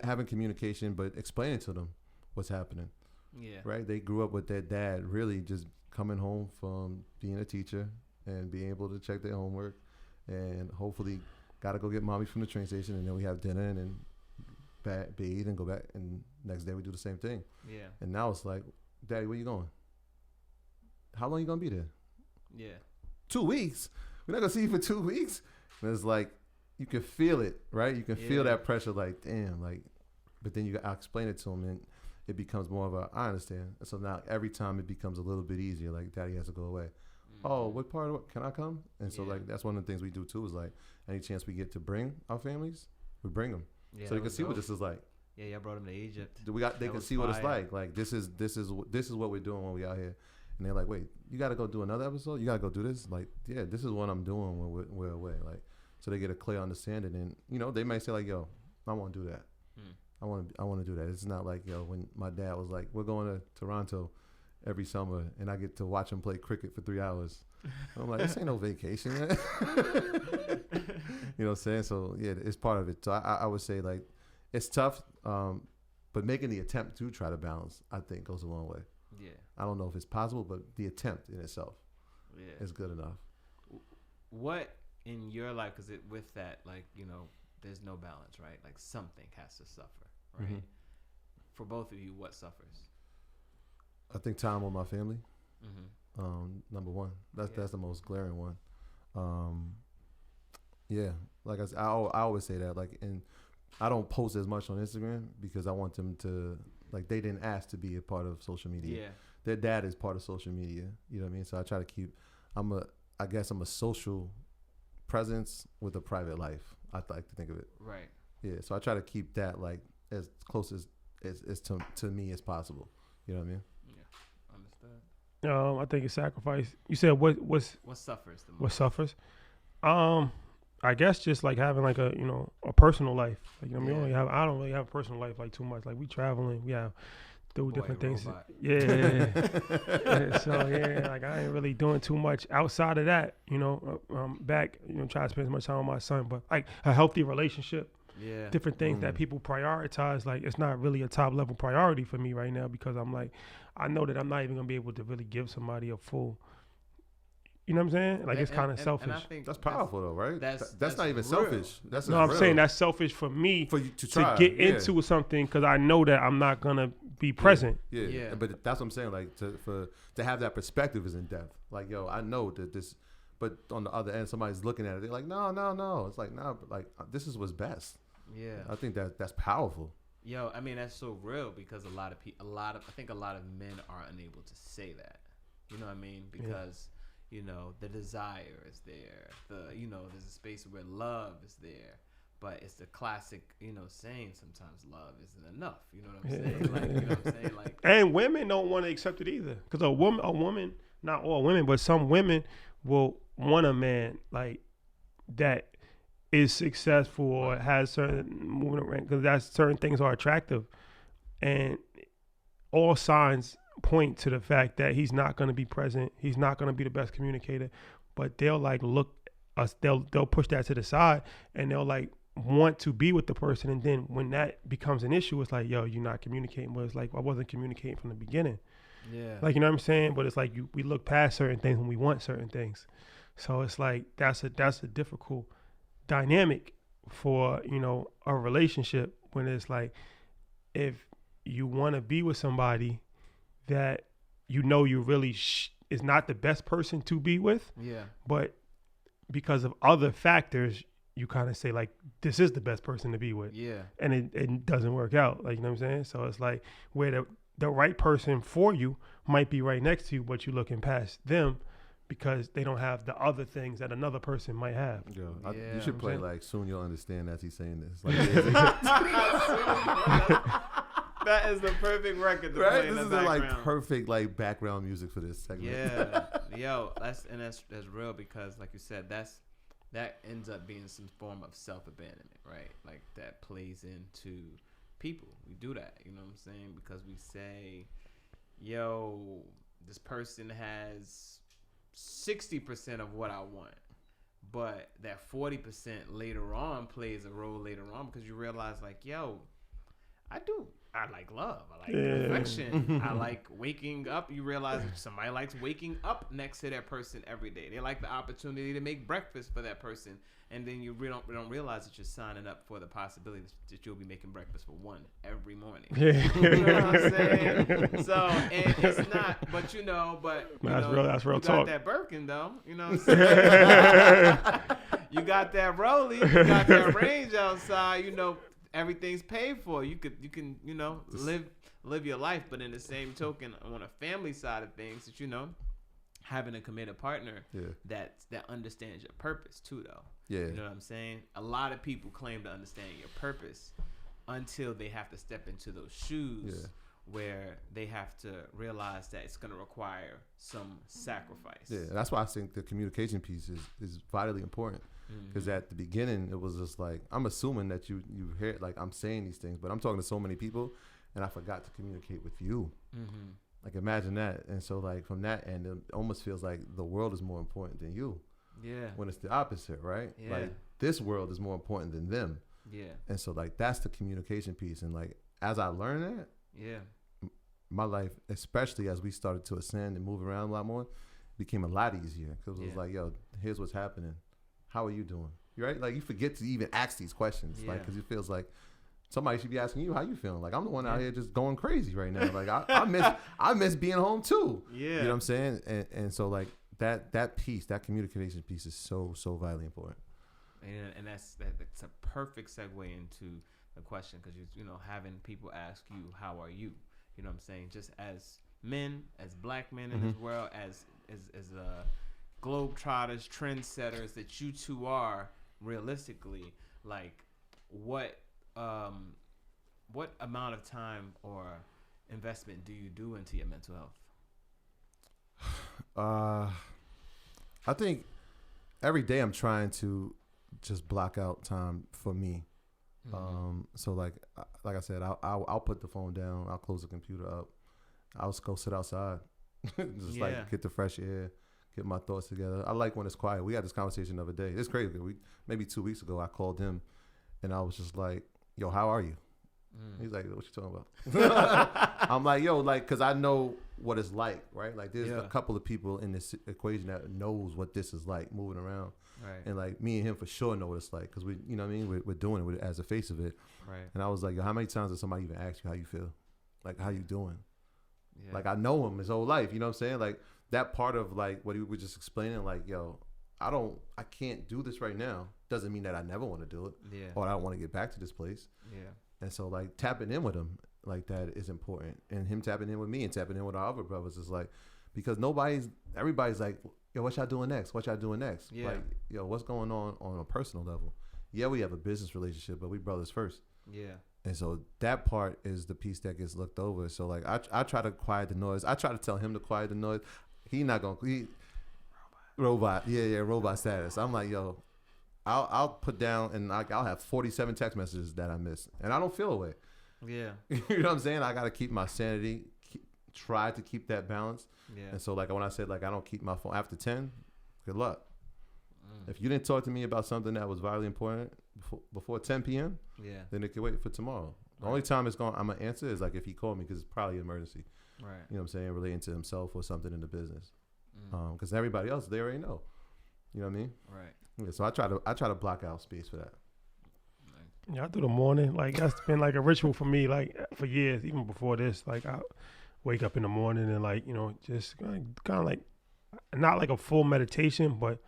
having communication, but explaining to them what's happening. Yeah. Right? They grew up with their dad really just coming home from being a teacher and being able to check their homework, and hopefully got to go get mommy from the train station, and then we have dinner and then bathe and go back, and next day we do the same thing. Yeah. And now it's like, Daddy, where you going? How long you gonna be there? Yeah. 2 weeks. We're not gonna see you for 2 weeks. And it's like, you can feel it, right? You can feel that pressure, like, damn, like, but then I explain it to him, and it becomes more of a, I understand. And so now every time it becomes a little bit easier, like, Daddy has to go away. Oh, what part of it? Can I come? And so, like, that's one of the things we do too, is like, any chance we get to bring our families, we bring them. Yeah, so they can see what this is like. Yeah, y'all brought them to Egypt. They can see what it's like. Like this is what we're doing when we out here. And they're like, wait, you got to go do another episode? You got to go do this? Like, yeah, this is what I'm doing when we're away. Like, so they get a clear understanding. And, you know, they might say like, yo, I want to do that. I want to do that. It's not like, yo, when my dad was like, we're going to Toronto every summer and I get to watch him play cricket for 3 hours. I'm like, this ain't no vacation. You know what I'm saying? So, yeah, it's part of it. So I would say, like, it's tough, but making the attempt to try to balance, I think, goes a long way. Yeah. I don't know if it's possible, but the attempt in itself is good enough. What in your life, because with that, like, you know, there's no balance, right? Like something has to suffer, right? Mm-hmm. For both of you, what suffers? I think time with my family. Mm-hmm. Number one. That's the most glaring one. Yeah, like I always say that. Like, and I don't post as much on Instagram because I want them to. Like, they didn't ask to be a part of social media. Yeah. Their dad is part of social media. You know what I mean? So I try to keep, I guess I'm a social presence with a private life. I like to think of it. Right. Yeah. So I try to keep that, like, as close as to me as possible. You know what I mean? Yeah. Understood. I think it's sacrifice. You said what suffers the most? What suffers? I guess just like having like a personal life. Like, you know, I don't really have a personal life like too much. Like, we traveling, we have do different things. Robot. Yeah. So yeah, like I ain't really doing too much outside of that. You know, back, you know, try to spend as much time with my son, but like a healthy relationship. Yeah. Different things that people prioritize. Like, it's not really a top level priority for me right now because I'm like, I know that I'm not even gonna be able to really give somebody a full. You know what I'm saying? Like, it's kind of selfish. And I think that's powerful, though, right? That's not even real. selfish. I'm saying that's selfish for me for you to get into something because I know that I'm not gonna be present. Yeah. But that's what I'm saying. Like, to have that perspective is in depth. Like, yo, I know that this, but on the other end, somebody's looking at it. They're like, no. It's like, nah, but like, this is what's best. Yeah. I think that's powerful. Yo, I mean, that's so real because I think a lot of men are unable to say that. You know what I mean? Because you know, the desire is there. There's a space where love is there. But it's the classic, you know, saying sometimes love isn't enough. You know what I'm saying? Like, you know what I'm saying? Like, and women don't want to accept it either. Because a woman, not all women, but some women will want a man like that is successful or has certain moving around because that's certain things are attractive. And all signs point to the fact that he's not going to be present. He's not going to be the best communicator, but they'll like they'll push that to the side and they'll like want to be with the person. And then when that becomes an issue, it's like, yo, you're not communicating. But it's like, I wasn't communicating from the beginning. Yeah. Like, you know what I'm saying? But it's like we look past certain things when we want certain things. So it's like, that's a difficult dynamic for, you know, a relationship when it's like, if you want to be with somebody that you know you really is not the best person to be with, but because of other factors, you kind of say like, this is the best person to be with, and it doesn't work out, like, you know what I'm saying? So it's like where the right person for you might be right next to you, but you're looking past them because they don't have the other things that another person might have. You should play like Soon You'll Understand as he's saying this. Like, that is the perfect record to right? play in This the is background. Like perfect like background music for this segment. Yeah, yo, that's real because like you said, that ends up being some form of self-abandonment, right? Like that plays into people. We do that, you know what I'm saying? Because we say, yo, this person has 60% of what I want, but that 40% later on plays a role later on because you realize like, yo, I like love. I like affection. I like waking up. You realize that somebody likes waking up next to that person every day. They like the opportunity to make breakfast for that person. And then you don't realize that you're signing up for the possibility that you'll be making breakfast for one every morning. You know what I'm saying? So, and it's not, but you know, that's real you talk. got that Birkin though. You know what I'm saying? You got that Rollie. You got that range outside. You know, everything's paid for. You can you know live your life, but in the same token, on a family side of things, that you know, having a committed partner that understands your purpose too, though. Yeah, you know what I'm saying. A lot of people claim to understand your purpose, until they have to step into those shoes where they have to realize that it's going to require some sacrifice. Yeah, that's why I think the communication piece is vitally important. Because at the beginning, it was just like, I'm assuming that you hear, like, I'm saying these things, but I'm talking to so many people, and I forgot to communicate with you. Like, imagine that. And so, like, from that end, it almost feels like the world is more important than you. Yeah. When it's the opposite, right? Yeah. Like, this world is more important than them. Yeah. And so, like, that's the communication piece. And, like, as I learned that, my life, especially as we started to ascend and move around a lot more, became a lot easier. Because it was like, yo, here's what's happening. How are you doing? Right? Like, you forget to even ask these questions. Like, because it feels like somebody should be asking you, how you feeling? Like, I'm the one out here just going crazy right now. Like, I miss being home too. Yeah. You know what I'm saying? And so, like, that piece, that communication piece is so vitally important. And that's a perfect segue into the question, because you know, having people ask you, how are you? You know what I'm saying? Just as men, as black men in this world, as globetrotters, trendsetters that you two are, realistically, like, what amount of time or investment do you do into your mental health? I think every day I'm trying to just block out time for me. So like I said, I'll put the phone down. I'll close the computer up. I'll just go sit outside, just like get the fresh air, get my thoughts together. I like when it's quiet. We had this conversation the other day. It's crazy. Maybe 2 weeks ago, I called him, and I was just like, "Yo, how are you?" He's like, "What you talking about?" I'm like, "Yo, like, cause I know what it's like, right? Like, there's a couple of people in this equation that knows what this is like moving around, right? And like me and him for sure know what it's like, cause we, you know what I mean? We're doing it as a face of it, right? And I was like, "Yo, how many times does somebody even ask you how you feel? Like, how you doing?" Yeah. Like, I know him his whole life, you know what I'm saying? Like, that part of like what he was just explaining, like, yo, I can't do this right now. Doesn't mean that I never want to do it, or I don't want to get back to this place, And so, like, tapping in with him like that is important, and him tapping in with me and tapping in with our other brothers is like, because everybody's like, yo, what y'all doing next? What y'all doing next? Like, yo, what's going on a personal level? Yeah, we have a business relationship, but we brothers first. Yeah. And so that part is the piece that gets looked over. So like, I try to quiet the noise. I try to tell him to quiet the noise. He not gonna. Robot. Yeah, robot status. I'm like, yo, I'll put down and I'll have 47 text messages that I miss, and I don't feel away. Yeah. You know what I'm saying? I got to keep my sanity, try to keep that balance. Yeah. And so like when I said like I don't keep my phone after 10, good luck. If you didn't talk to me about something that was vitally important before 10 p.m., then it can wait for tomorrow. The only time I'm going to answer is like if he called me, because it's probably an emergency. Right. You know what I'm saying? Relating to himself or something in the business. Because everybody else, they already know. You know what I mean? Right. Yeah, so I try to block out space for that. Yeah, I do the morning. Like, that's been like a ritual for me, like for years, even before this. Like, I wake up in the morning and like, you know, just kind of like, not like a full meditation, but,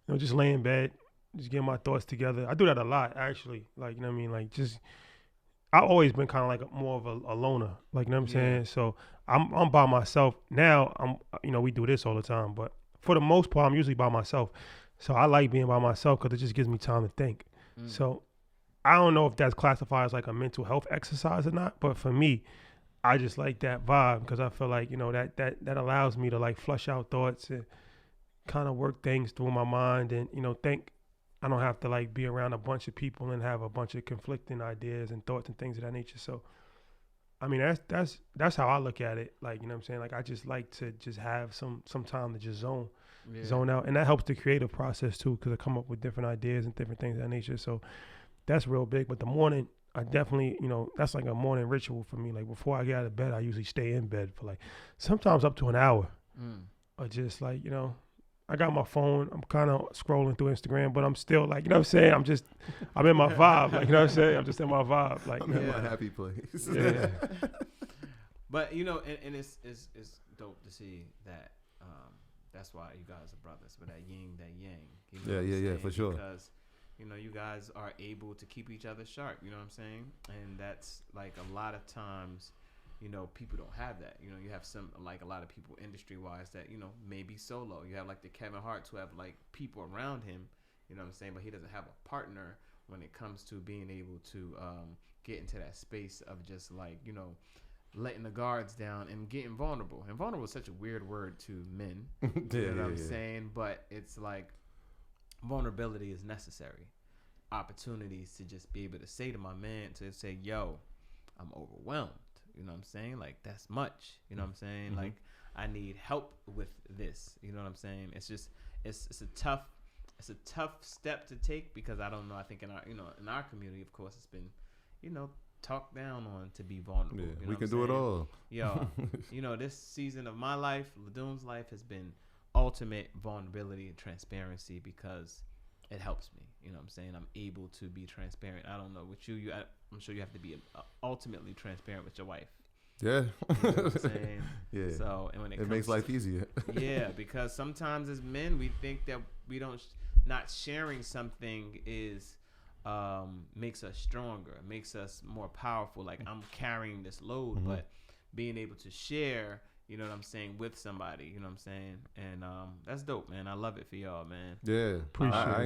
you know, just lay in bed, just get my thoughts together. I do that a lot, actually. Like, you know what I mean? Like, just, I've always been kind of like more of a loner. Like, you know what I'm saying? So I'm by myself. Now, you know, we do this all the time, but for the most part, I'm usually by myself. So I like being by myself because it just gives me time to think. So I don't know if that's classified as like a mental health exercise or not, but for me, I just like that vibe because I feel like, you know, that allows me to like flush out thoughts and kind of work things through my mind and, you know, think. I don't have to like be around a bunch of people and have a bunch of conflicting ideas and thoughts and things of that nature. So, I mean, that's how I look at it. Like, you know what I'm saying? Like, I just like to just have some time to just zone out. And that helps the creative process too, because I come up with different ideas and different things of that nature. So that's real big. But the morning, I definitely, you know, that's like a morning ritual for me. Like before I get out of bed, I usually stay in bed for like sometimes up to an hour. Or just like, you know, I got my phone. I'm kind of scrolling through Instagram, but I'm still like, you know what I'm saying? I'm in my vibe. Like, you know what I'm saying? I'm just in my vibe. Like, I'm in my happy place. Yeah. But, you know, and it's dope to see that that's why you guys are brothers, but that yin, that yang. You know yeah, for sure. Because, you know, you guys are able to keep each other sharp, you know what I'm saying? And that's like a lot of times, you know, people don't have that. You know, you have some, like a lot of people industry-wise that, you know, maybe solo. You have like the Kevin Harts who have like people around him, you know what I'm saying? But he doesn't have a partner when it comes to being able to get into that space of just like, you know, letting the guards down and getting vulnerable. And vulnerable is such a weird word to men. You know what I'm saying? But it's like vulnerability is necessary. Opportunities to just be able to say to my man, to say, yo, I'm overwhelmed. You know what I'm saying? Like, that's much. You know what I'm saying? Like, I need help with this. You know what I'm saying? It's just, it's a tough step to take, because I don't know. I think in our community, of course, it's been, you know, talked down on to be vulnerable. Yeah, you know we can do it all. Yo, you know, this season of my life, Ladun's life, has been ultimate vulnerability and transparency, because it helps me. You know what I'm saying? I'm able to be transparent. I don't know with you. I'm sure you have to be ultimately transparent with your wife. Yeah. You know what I'm saying? Yeah. So, and when it makes life easier. Yeah, because sometimes as men, we think that we don't, not sharing something is, makes us stronger, makes us more powerful. Like, I'm carrying this load, but being able to share, you know what I'm saying, with somebody, you know what I'm saying? And that's dope, man. I love it for y'all, man. Yeah.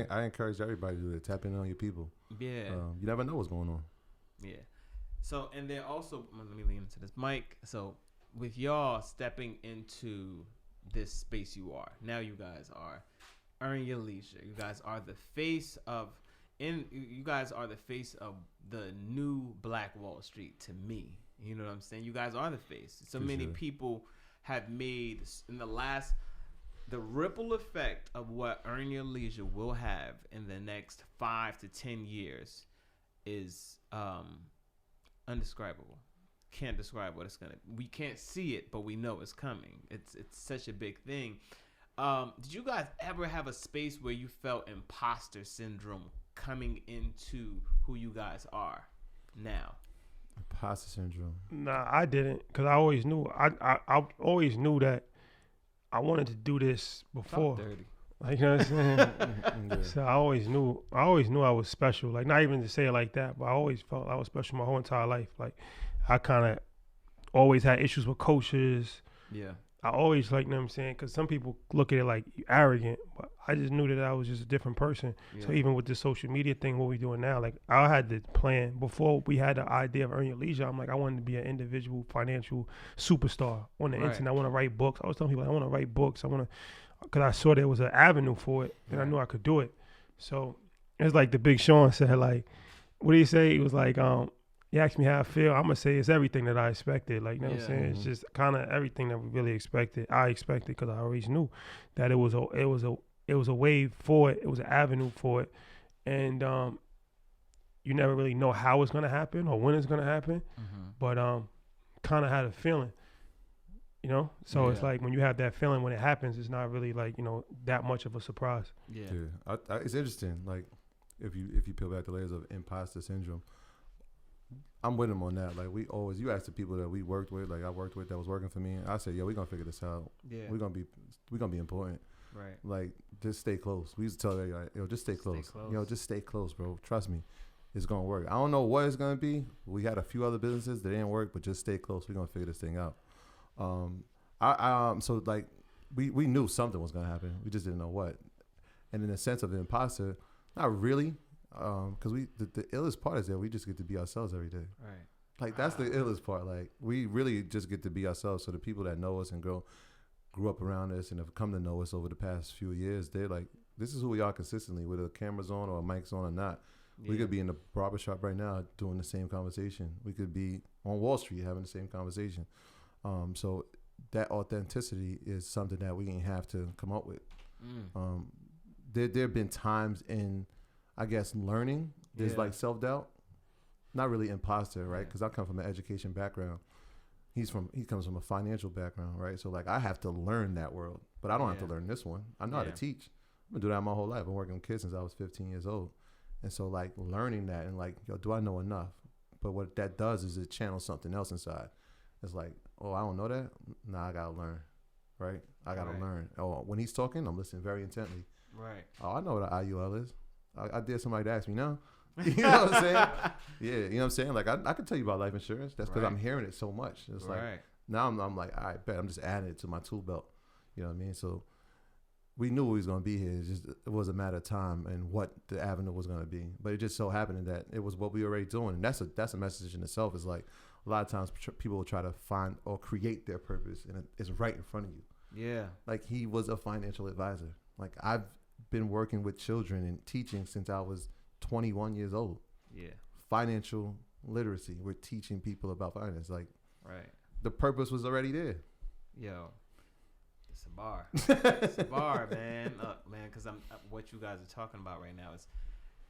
I encourage everybody to tap in on your people. Yeah. You never know what's going on. Yeah. So, and then also, let me lean into this mic. So, with y'all stepping into this space you are, now you guys are Earn Your Leisure. You guys are the face of, you guys are the face of the new Black Wall Street to me. You know what I'm saying? You guys are the face. So many people have made in the ripple effect of what Earn Your Leisure will have in the next 5 to 10 years is undescribable. Can't describe what it's gonna. We can't see it, but we know it's coming. It's such a big thing. Did you guys ever have a space where you felt imposter syndrome coming into who you guys are now? Imposter syndrome. Nah, I didn't, because I always knew. I always knew that I wanted to do this before. Talk dirty. Like, you know what I'm saying? So I always knew I was special. Like, not even to say it like that, but I always felt I was special my whole entire life. Like, I kind of always had issues with coaches. Yeah. I always, like, you know what I'm saying? Because some people look at it like you arrogant, but I just knew that I was just a different person. Yeah. So even with the social media thing, what we're doing now, like, I had the plan before we had the idea of Earn Your Leisure. I'm like, I wanted to be an individual financial superstar on the internet. I want to write books. I was telling people, I want to write books. I want to, because I saw there was an avenue for it, and I knew I could do it. So it's like the Big Sean said, like, what did he say? He was like, he asked me how I feel. I'm going to say it's everything that I expected. Like, you know what I'm saying? It's just kind of everything that we really expected. I expected, because I always knew that it was a wave for it. It was an avenue for it. And you never really know how it's going to happen or when it's going to happen. But kind of had a feeling, you know? So it's like when you have that feeling, when it happens, it's not really like, you know, that much of a surprise. Yeah. It's interesting. Like, if you peel back the layers of imposter syndrome, I'm with him on that. Like, you ask the people that we worked with, like I worked with that was working for me, I said, yo, we're going to figure this out. Yeah. We're going to be important. Right. Like, just stay close. We used to tell everybody, yo, just stay close. Yo, just stay close, bro. Trust me. It's going to work. I don't know what it's going to be. We had a few other businesses that didn't work, but just stay close. We're going to figure this thing out. So like, we knew something was going to happen. We just didn't know what. And in the sense of imposter, not really. Because the illest part is that we just get to be ourselves every day. Right. Like, that's the illest part. Like, we really just get to be ourselves. So the people that know us and grew up around us and have come to know us over the past few years, they're like, this is who we are consistently, whether the camera's on or a mic's on or not. We could be in the barbershop right now doing the same conversation. We could be on Wall Street having the same conversation. So that authenticity is something that we didn't have to come up with. There have been times in, I guess, learning, there's like self-doubt, not really imposter, right? Because I come from an education background. He comes from a financial background, right? So like, I have to learn that world, but I don't have to learn this one. I know how to teach. I've been doing that my whole life. I've been working with kids since I was 15 years old. And so like, learning that and like, yo, do I know enough? But what that does is it channels something else inside. It's like, oh, I don't know that? Nah, I gotta learn, right? I gotta learn. Oh, when he's talking, I'm listening very intently. Right. Oh, I know what an IUL is. I dare somebody to ask me now. You know what I'm saying? Yeah, you know what I'm saying? Like, I can tell you about life insurance. That's because I'm hearing it so much. It's like, now I'm like, all right, bet. I'm just adding it to my tool belt. You know what I mean? So we knew we was going to be here. It was a matter of time and what the avenue was going to be. But it just so happened that it was what we were already doing. And that's a message in itself. Is like a lot of times people will try to find or create their purpose, and it's right in front of you. Yeah. Like he was a financial advisor. Like I've been working with children and teaching since I was 21 years old. Yeah. Financial literacy. We're teaching people about finance. Like, right. The purpose was already there. Yo. It's a bar. It's a bar, man. Look, man, because what you guys are talking about right now is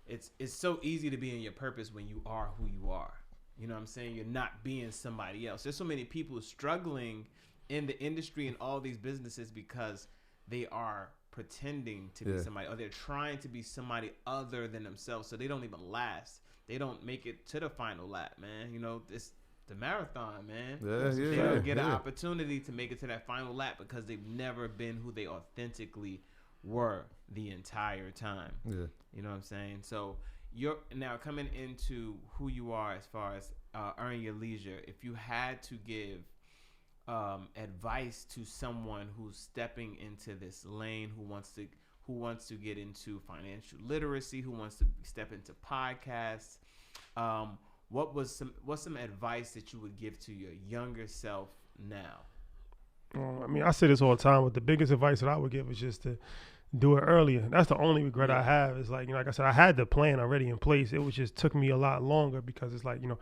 it's so easy to be in your purpose when you are who you are. You know what I'm saying? You're not being somebody else. There's so many people struggling in the industry and all these businesses because they are pretending to be somebody, or they're trying to be somebody other than themselves, so they don't even last. They don't make it to the final lap, man. You know, it's the marathon, man. They don't get an opportunity to make it to that final lap because they've never been who they authentically were the entire time. Yeah. You know what I'm saying? So you're now coming into who you are as far as earning your leisure. If you had to give advice to someone who's stepping into this lane, who wants to get into financial literacy, who wants to step into podcasts, what's some advice that you would give to your younger self now? I mean, I say this all the time, but the biggest advice that I would give is just to do it earlier. That's the only regret I have. Is like, you know, like I said, I had the plan already in place. It was just took me a lot longer because it's like, you know,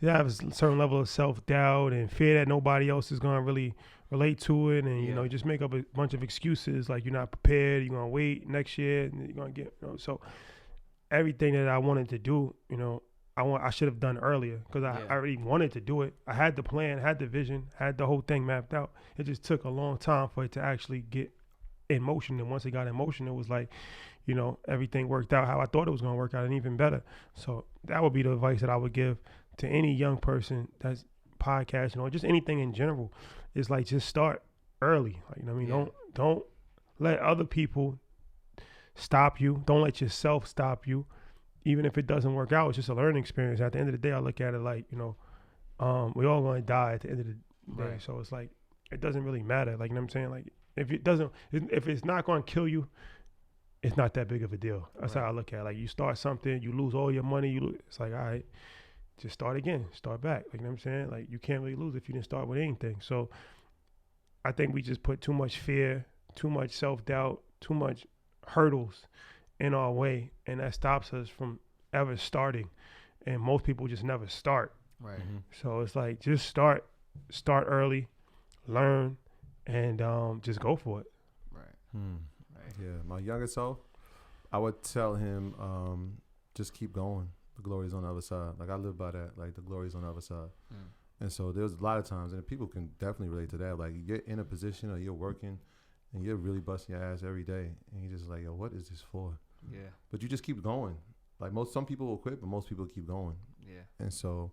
you have a certain level of self-doubt and fear that nobody else is going to really relate to it. And, you know, you just make up a bunch of excuses like you're not prepared, you're going to wait next year, and you're going to get, you know. So everything that I wanted to do, you know, I should have done earlier because I already wanted to do it. I had the plan, had the vision, had the whole thing mapped out. It just took a long time for it to actually get in motion. And once it got in motion, it was like, you know, everything worked out how I thought it was going to work out and even better. So that would be the advice that I would give to any young person that's podcasting or just anything in general. Is like, just start early. Like, you know what I mean? Don't let other people stop you. Don't let yourself stop you. Even if it doesn't work out, it's just a learning experience. At the end of the day, I look at it like, you know, we all going to die at the end of the day. Right. So it's like, it doesn't really matter. Like, you know what I'm saying? Like, if it's not going to kill you, it's not that big of a deal. That's how I look at it. Like, you start something, you lose all your money. It's like, all right, just start again, start back. Like, you know what I'm saying? Like, you can't really lose if you didn't start with anything. So I think we just put too much fear, too much self-doubt, too much hurdles in our way, and that stops us from ever starting. And most people just never start. Right. Mm-hmm. So it's like, just start early, learn, and just go for it. Right. Right. Yeah. My younger self, I would tell him, just keep going. The glory's on the other side. Like, I live by that. Like, the glory's on the other side. And so there's a lot of times, and people can definitely relate to that. Like, you're in a position or you're working and you're really busting your ass every day, and you're just like, yo, what is this for? Yeah. But you just keep going. Like, some people will quit, but most people keep going. Yeah. And so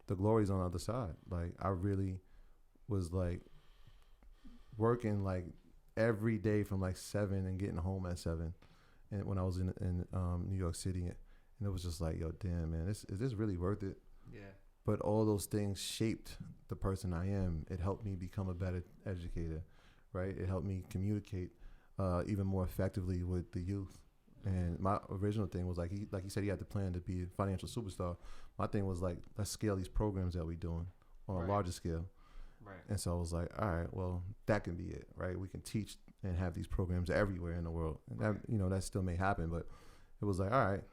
the glory's on the other side. Like, I really was like working like every day from like 7 and getting home at 7. And when I was in New York City, and it was just like, yo, damn, man, is this really worth it? Yeah. But all those things shaped the person I am. It helped me become a better educator, right? It helped me communicate even more effectively with the youth. And my original thing was like he said, he had the plan to be a financial superstar. My thing was like, let's scale these programs that we're doing on a larger scale. Right. And so I was like, all right, well, that can be it, right? We can teach and have these programs everywhere in the world. And that, you know, that still may happen, but it was like, all right,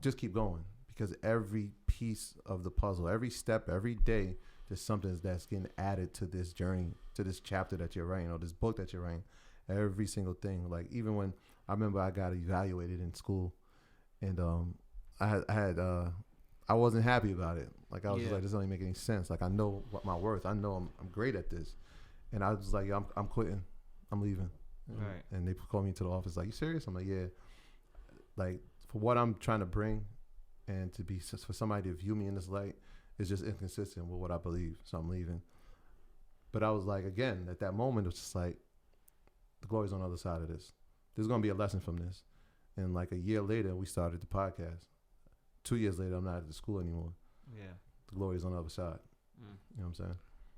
just keep going, because every piece of the puzzle, every step, every day, there's something that's getting added to this journey, to this chapter that you're writing, or this book that you're writing. Every single thing. Like, even when I remember I got evaluated in school, and I wasn't happy about it. Like, I was just like, this doesn't make any sense. Like, I know what my worth. I know I'm great at this, and I was like, I'm quitting. I'm leaving. Right. And they called me into the office like, you serious? I'm like, yeah. Like, for what I'm trying to bring, and to be, for somebody to view me in this light, is just inconsistent with what I believe. So I'm leaving. But I was like, again, at that moment, it was just like, the glory's on the other side of this. There's going to be a lesson from this. And like a year later, we started the podcast. 2 years later, I'm not at the school anymore. Yeah. The glory's on the other side. You know what I'm saying?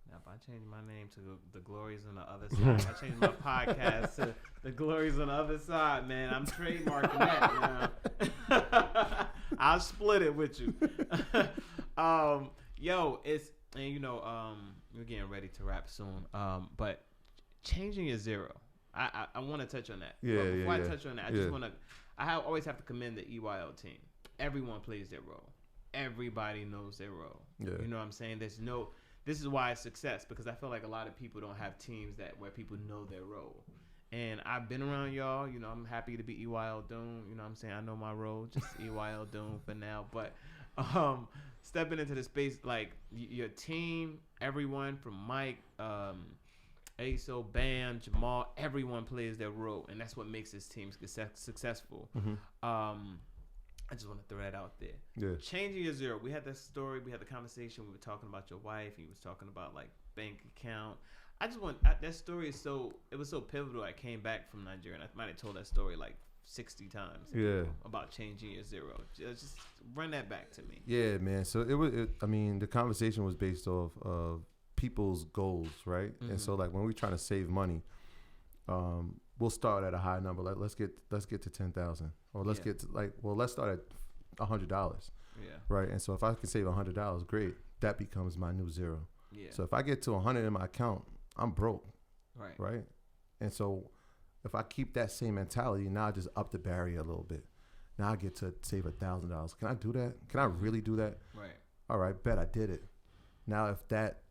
Now, if I change my name to the Glories on the Other Side, I change my podcast to the Glories on the Other Side, man. I'm trademarking that now. I'll split it with you. Yo, it's, and you know, we're getting ready to wrap soon. But changing your zero, I want to touch on that. Yeah, but before yeah, I touch on that, I just want to, always have to commend the EYL team. Everyone plays their role. Everybody knows their role. Yeah. You know what I'm saying? This is why it's success, because I feel like a lot of people don't have teams where people know their role. And I've been around y'all. You know, I'm happy to be EYL Doom. You know what I'm saying? I know my role, just EYL Doom for now. But stepping into the space, like your team, everyone from Mike, ASO, Bam, Jamal, everyone plays their role. And that's what makes this team successful. Mm-hmm. I just want to throw that out there. Yeah. Changing your zero. We had that story. We had the conversation. We were talking about your wife. He was talking about like bank account. That story is it was so pivotal. I came back from Nigeria and I might have told that story like 60 times. Yeah. About changing your zero. Just run that back to me. Yeah, man. So the conversation was based off of people's goals, right? Mm-hmm. And so like when we're trying to save money, we'll start at a high number. Like let's get to 10,000, or let's get to let's start at $100. Yeah. Right. And so if I can save $100, great. That becomes my new zero. Yeah. So if I get to 100 in my account, I'm broke. Right. Right. And so if I keep that same mentality, now I just up the barrier a little bit. Now I get to save $1,000. Can I do that? Can I really do that? Right. All right. Bet I did it. Now if that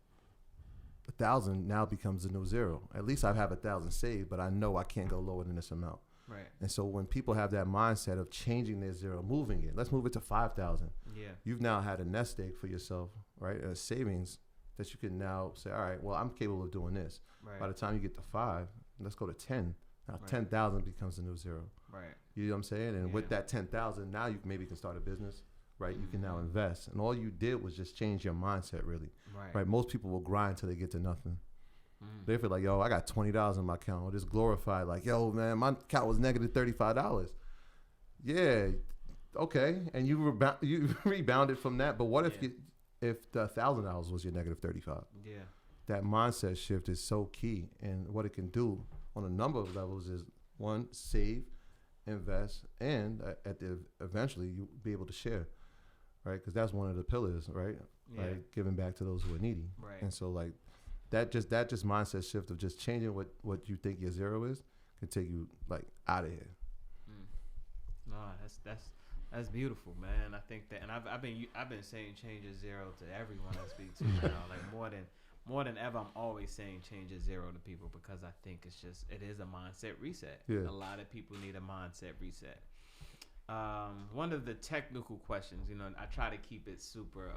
1,000 now becomes the new zero, at least I have 1,000 saved, but I know I can't go lower than this amount. Right. And so when people have that mindset of changing their zero, moving it, let's move it to 5,000. Yeah. You've now had a nest egg for yourself, right? A savings that you can now say, all right, well, I'm capable of doing this. Right. By the time you get to 5, let's go to 10. Now 10,000 becomes the new zero. Right. You know what I'm saying? And with that 10,000, now you maybe can start a business, right? Mm-hmm. You can now invest. And all you did was just change your mindset, really. Right. Most people will grind until they get to nothing. Mm. They feel like, yo, I got $20 in my account. Or just glorified, like, yo, man, my account was negative $35. Yeah, okay. And you rebounded from that. But what if the $1,000 was your negative 35? Yeah. That mindset shift is so key. And what it can do on a number of levels is, one, save, invest, and eventually you'll be able to share, right? Because that's one of the pillars, right? Yeah. Like giving back to those who are needy. Right. And so like that just mindset shift of just changing what you think your zero is can take you like out of here. No, that's beautiful, man. I think that, and I've been saying change your zero to everyone I speak to now. Like more than ever, I'm always saying change your zero to people, because I think it is a mindset reset. Yeah. A lot of people need a mindset reset. One of the technical questions, I try to keep it super.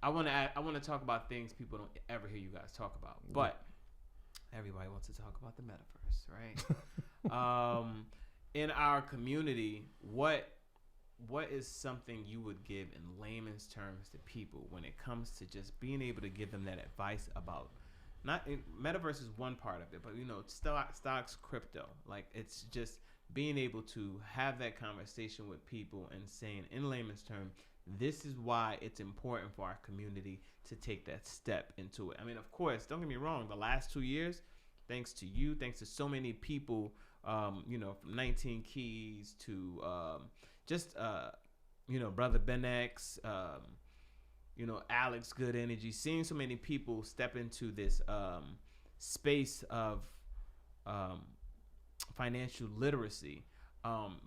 I want to talk about things people don't ever hear you guys talk about, but everybody wants to talk about the metaverse, right? In our community, what is something you would give in layman's terms to people when it comes to just being able to give them that advice about metaverse is one part of it, but stocks, crypto, like it's just being able to have that conversation with people and saying in layman's terms, this is why it's important for our community to take that step into it. I mean, of course, don't get me wrong, the last 2 years, thanks to you, thanks to so many people, from 19 Keys to Brother Ben X, Alex Good Energy, seeing so many people step into this space of financial literacy.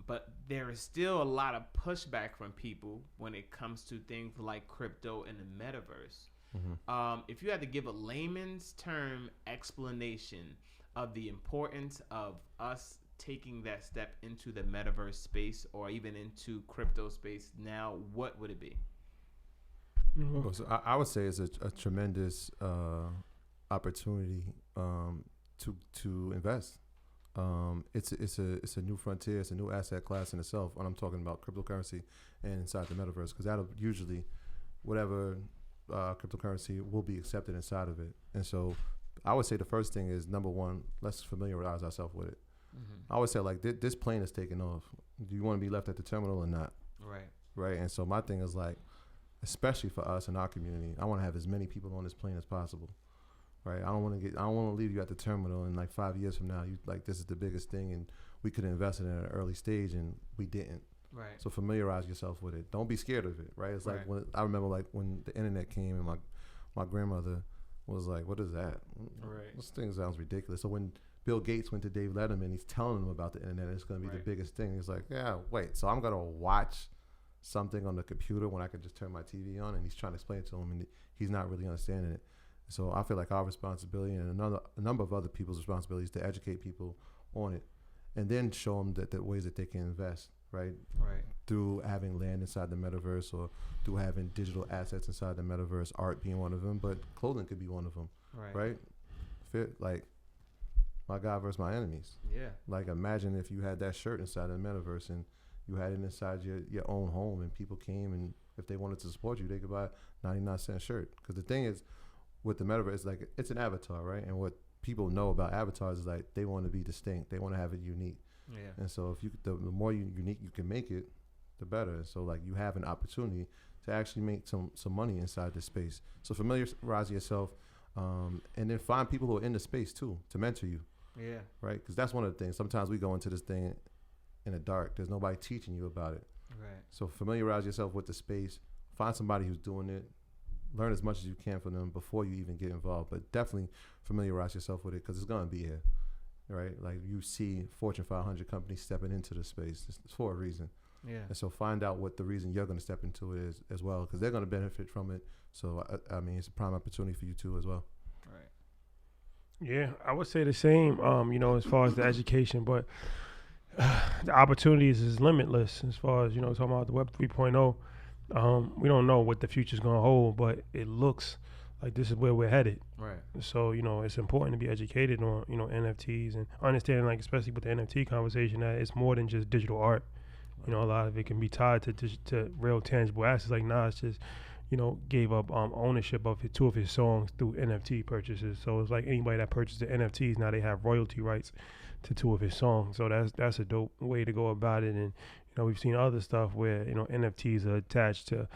But there is still a lot of pushback from people when it comes to things like crypto and the metaverse. Mm-hmm. If you had to give a layman's term explanation of the importance of us taking that step into the metaverse space or even into crypto space now, what would it be? Mm-hmm. So I would say it's a tremendous opportunity to invest. It's a new frontier. It's a new asset class in itself. When I'm talking about cryptocurrency and inside the metaverse, because that'll usually whatever cryptocurrency will be accepted inside of it. And so I would say the first thing is, number one, let's familiarize ourselves with it. Mm-hmm. I would say like this plane is taking off. Do you want to be left at the terminal or not? Right. And so my thing is like, especially for us in our community. I want to have as many people on this plane as possible. Right? I don't want to leave you at the terminal and like 5 years from now, you like, this is the biggest thing and we could invest in it at an early stage and we didn't. Right. So familiarize yourself with it. Don't be scared of it. Right? It's like when I remember like when the internet came and my grandmother was like, what is that? Right. This thing sounds ridiculous. So when Bill Gates went to Dave Letterman, he's telling him about the internet. It's going to be the biggest thing. He's like, yeah, wait. So I'm going to watch something on the computer when I could just turn my TV on, and he's trying to explain it to him, and he's not really understanding it. So I feel like our responsibility and a number of other people's responsibilities to educate people on it, and then show them that the ways that they can invest, right? Right. Through having land inside the metaverse, or through having digital assets inside the metaverse, art being one of them, but clothing could be one of them, right? Like my God versus my enemies. Yeah. Like imagine if you had that shirt inside the metaverse and you had it inside your own home, and people came, and if they wanted to support you, they could buy a 99-cent shirt. Because the thing is, with the metaverse, it's like it's an avatar, right? And what people know about avatars is like they want to be distinct, they want to have it unique. Yeah. And so if the more unique you can make it, the better. And so like you have an opportunity to actually make some money inside this space. So familiarize yourself, and then find people who are in the space too to mentor you. Yeah. Right? Because that's one of the things. Sometimes we go into this thing in the dark. There's nobody teaching you about it. Right. So familiarize yourself with the space. Find somebody who's doing it. Learn as much as you can from them before you even get involved. But definitely familiarize yourself with it, because it's going to be here. Right? Like you see Fortune 500 companies stepping into the space. It's for a reason. Yeah. And so find out what the reason you're going to step into it is as well, because they're going to benefit from it. So, I mean, it's a prime opportunity for you too as well. Right. Yeah, I would say the same, as far as the education, but the opportunities is limitless as far as, talking about the Web 3.0. We don't know what the future's going to hold, but it looks like this is where we're headed. Right. So, it's important to be educated on, NFTs, and understanding, like, especially with the NFT conversation, that it's more than just digital art. A lot of it can be tied to real tangible assets. Like Nas just, gave up ownership of two of his songs through NFT purchases. So it's like anybody that purchased the NFTs, now they have royalty rights to two of his songs. So that's a dope way to go about it. And we've seen other stuff where NFTs are attached to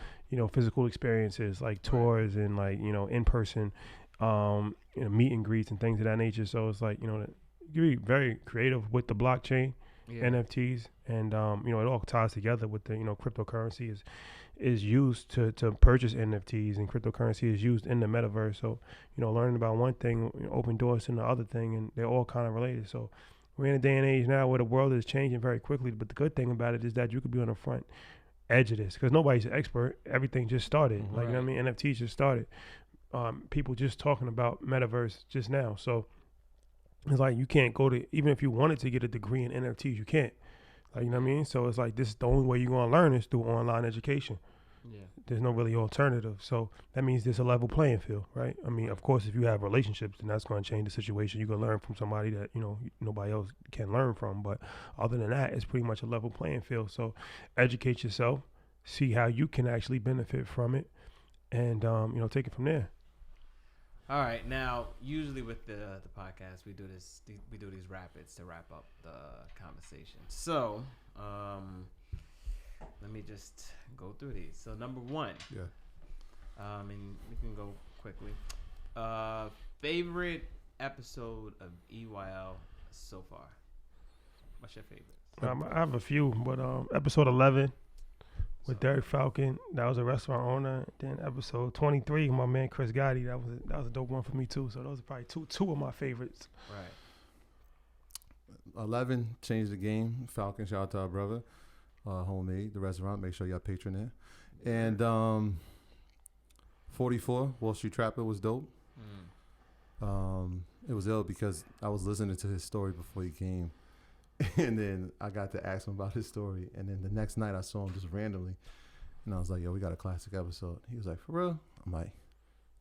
physical experiences like tours and like in-person meet and greets and things of that nature. So it's like you can be very creative with the blockchain. Yeah. NFTs, and it all ties together with the cryptocurrency is used to purchase NFTs, and cryptocurrency is used in the metaverse. So learning about one thing open doors to the other thing, and they're all kind of related. So we're in a day and age now where the world is changing very quickly, but the good thing about it is that you could be on the front edge of this, because nobody's an expert. Everything just started. Like NFTs just started. People just talking about metaverse just now. So it's like you can't go to, even if you wanted to get a degree in NFTs, you can't. Like, So it's like this is the only way you're going to learn is through online education. Yeah. There's no really alternative. So that means there's a level playing field, right? I mean, of course, if you have relationships, then that's going to change the situation. You can learn from somebody that, nobody else can learn from. But other than that, it's pretty much a level playing field. So educate yourself, see how you can actually benefit from it, and, take it from there. All right, now usually with the podcast we do these rapids to wrap up the conversation. So let me just go through these. So number one, and we can go quickly. Favorite episode of EYL so far? What's your favorite? I have a few, but episode 11. With Derek Falcon, that was a restaurant owner. Then episode 23, my man Chris Gotti, that was a dope one for me too. So those are probably two of my favorites. Right. 11 changed the game. Falcon, shout out to our brother, Homemade, the restaurant. Make sure y'all patron there. And 44, Wall Street Trapper was dope. It was ill because I was listening to his story before he came. And then I got to ask him about his story. And then the next night I saw him just randomly. And I was like, yo, we got a classic episode. He was like, for real? I'm like,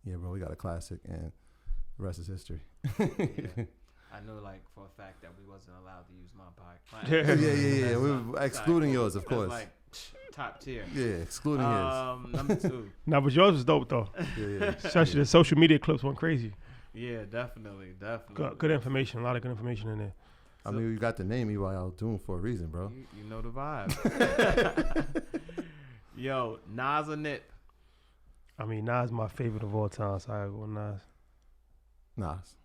yeah, bro, we got a classic. And the rest is history. Yeah. I know, like, for a fact that we wasn't allowed to use my podcast. Yeah. We were excluding yours, of course. Like, top tier. Yeah, excluding his. Number 2. No, but yours was dope, though. Yeah. Especially the social media clips went crazy. Yeah, definitely. Good information. A lot of good information in there. I mean, we got the name EYL Doom for a reason, bro. You know the vibe. Yo, Nas or Nip? I mean, Nas my favorite of all time, so I gotta go Nas. Nas.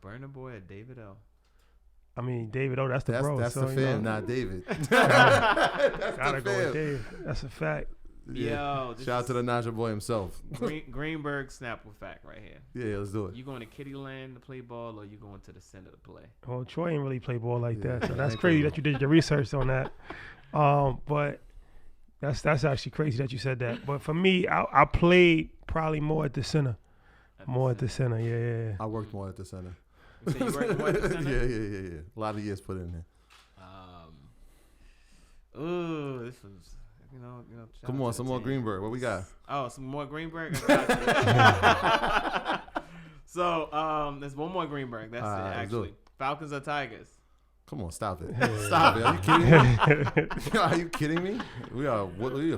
Burna Boy or David O? I mean, David O, that's the bro. That's so, the fam, not David. Gotta go with Dave. That's a fact. Yo, shout out to the Naja boy himself. Greenberg Snapple fact right here. Yeah, let's do it. You going to Kitty Land to play ball, or you going to the center to play? Well, Troy ain't really play ball like Yeah, that, so that's ain't crazy play that you did your research on that. But that's actually crazy that you said that. But for me, I played probably more at the center. More at the center, yeah. I worked more at the center. You said you worked more at the center? Yeah. A lot of years put in there. This was, you know. Come on, some more Greenberg. What we got? Oh, some more Greenberg. I got you. So, there's one more Greenberg. That's it. Actually, Falcons or Tigers? Come on, stop it. Stop it. Are you kidding me? Are you kidding me? We are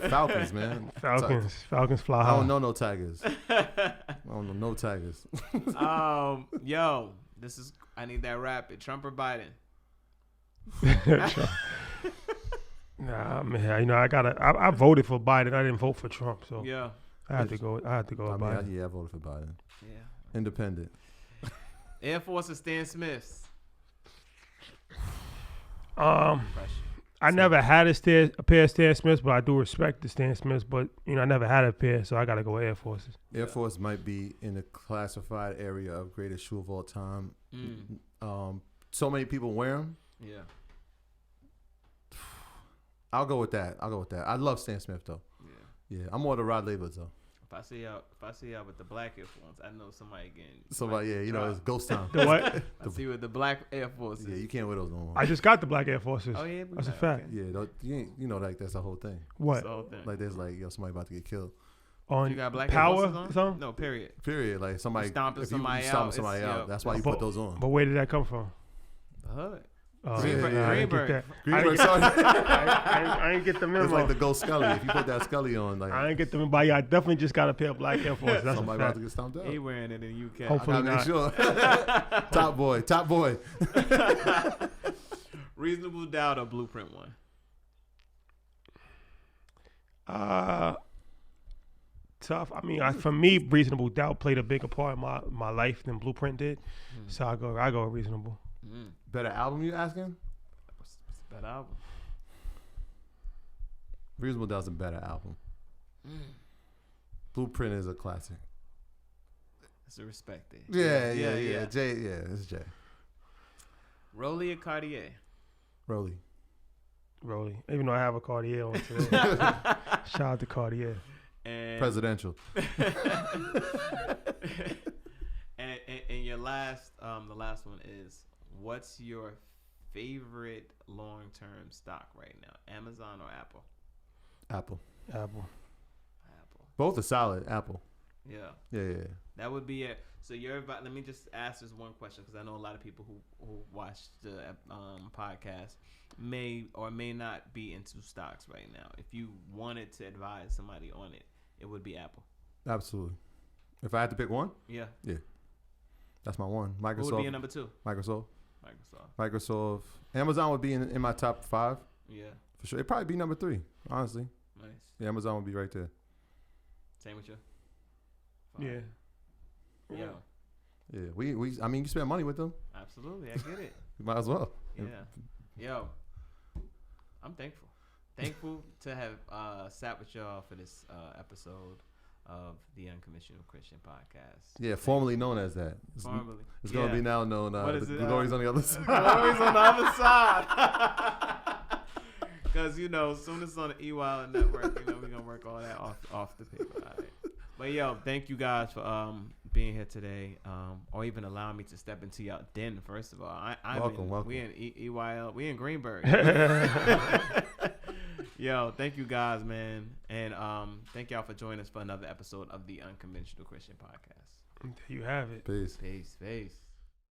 Falcons, man. Falcons fly high. I don't know no Tigers. I don't know no Tigers. Yo, I need that rapid. Trump or Biden? Nah, man. I voted for Biden. I didn't vote for Trump, so yeah, I had to go with Biden. I voted for Biden. Yeah, independent. Air Force or Stan Smiths? I never had a pair of Stan Smiths, but I do respect the Stan Smiths. But I never had a pair, so I gotta go with Air Forces. Air Force might be in the classified area of greatest shoe of all time. So many people wear them. Yeah, I'll go with that. I love Stan Smith though. Yeah. I'm more the Rod Laver though. If I see y'all with the black Air Force, I know somebody getting. It's ghost town. The what? I see with the black Air Forces. Yeah, you can't wear those no more. I just got the black Air Forces. Oh yeah, that's a fact. Okay. Yeah, like that's the whole thing. What? That's the whole thing. Like there's somebody about to get killed. On you got black power Air Forces on? No, period. Like somebody stomping somebody out. That's why you put those on. But where did that come from? The hood. Greenberg. Sorry. I ain't get the memo. It's like the Ghost Scully. If you put that Scully on, like I ain't get the memo. But I definitely just got a pair of black Air Forces. That's somebody about to get stomped out. He wearing it in the UK. Hopefully I gotta make sure. Top boy. Reasonable Doubt or Blueprint one? Tough. I mean, for me, Reasonable Doubt played a bigger part in my life than Blueprint did. So I go Reasonable. Better album, you asking? What's a better album? Reasonable Doubt's a better album. Blueprint is a classic. It's a respect there. Yeah. Jay, it's Jay. Rollie or Cartier? Rollie. Even though I have a Cartier on today. Shout out to Cartier. And presidential. and your last, the last one is, what's your favorite long-term stock right now? Amazon or Apple? Apple. Both are solid. Apple. Yeah. That would be it. So let me just ask this one question, because I know a lot of people who watch the podcast may or may not be into stocks right now. If you wanted to advise somebody on it, it would be Apple. Absolutely. If I had to pick one? Yeah. That's my one. Microsoft. What would be your number two? Microsoft. Amazon would be in my top 5. Yeah. For sure. It'd probably be number 3, honestly. Nice. Yeah, Amazon would be right there. Same with you? Yeah. We I mean, you spend money with them. Absolutely. I get it. You might as well. Yeah. Yo, I'm thankful. Thankful to have sat with y'all for this episode of the Unconventional Christian Podcast. Yeah, formerly known as that. It's going to be now known. The Glory's on the other side. Glory's on the other side. Because, as soon as it's on the E-Wild Network, we're going to work all that off the paper. All right. But, yo, thank you guys for being here today, or even allowing me to step into your den, first of all. Welcome. We in EYL. We in Greenberg. Yo, thank you guys, man. And thank y'all for joining us for another episode of the Unconventional Christian Podcast. There you have it. Peace. Peace.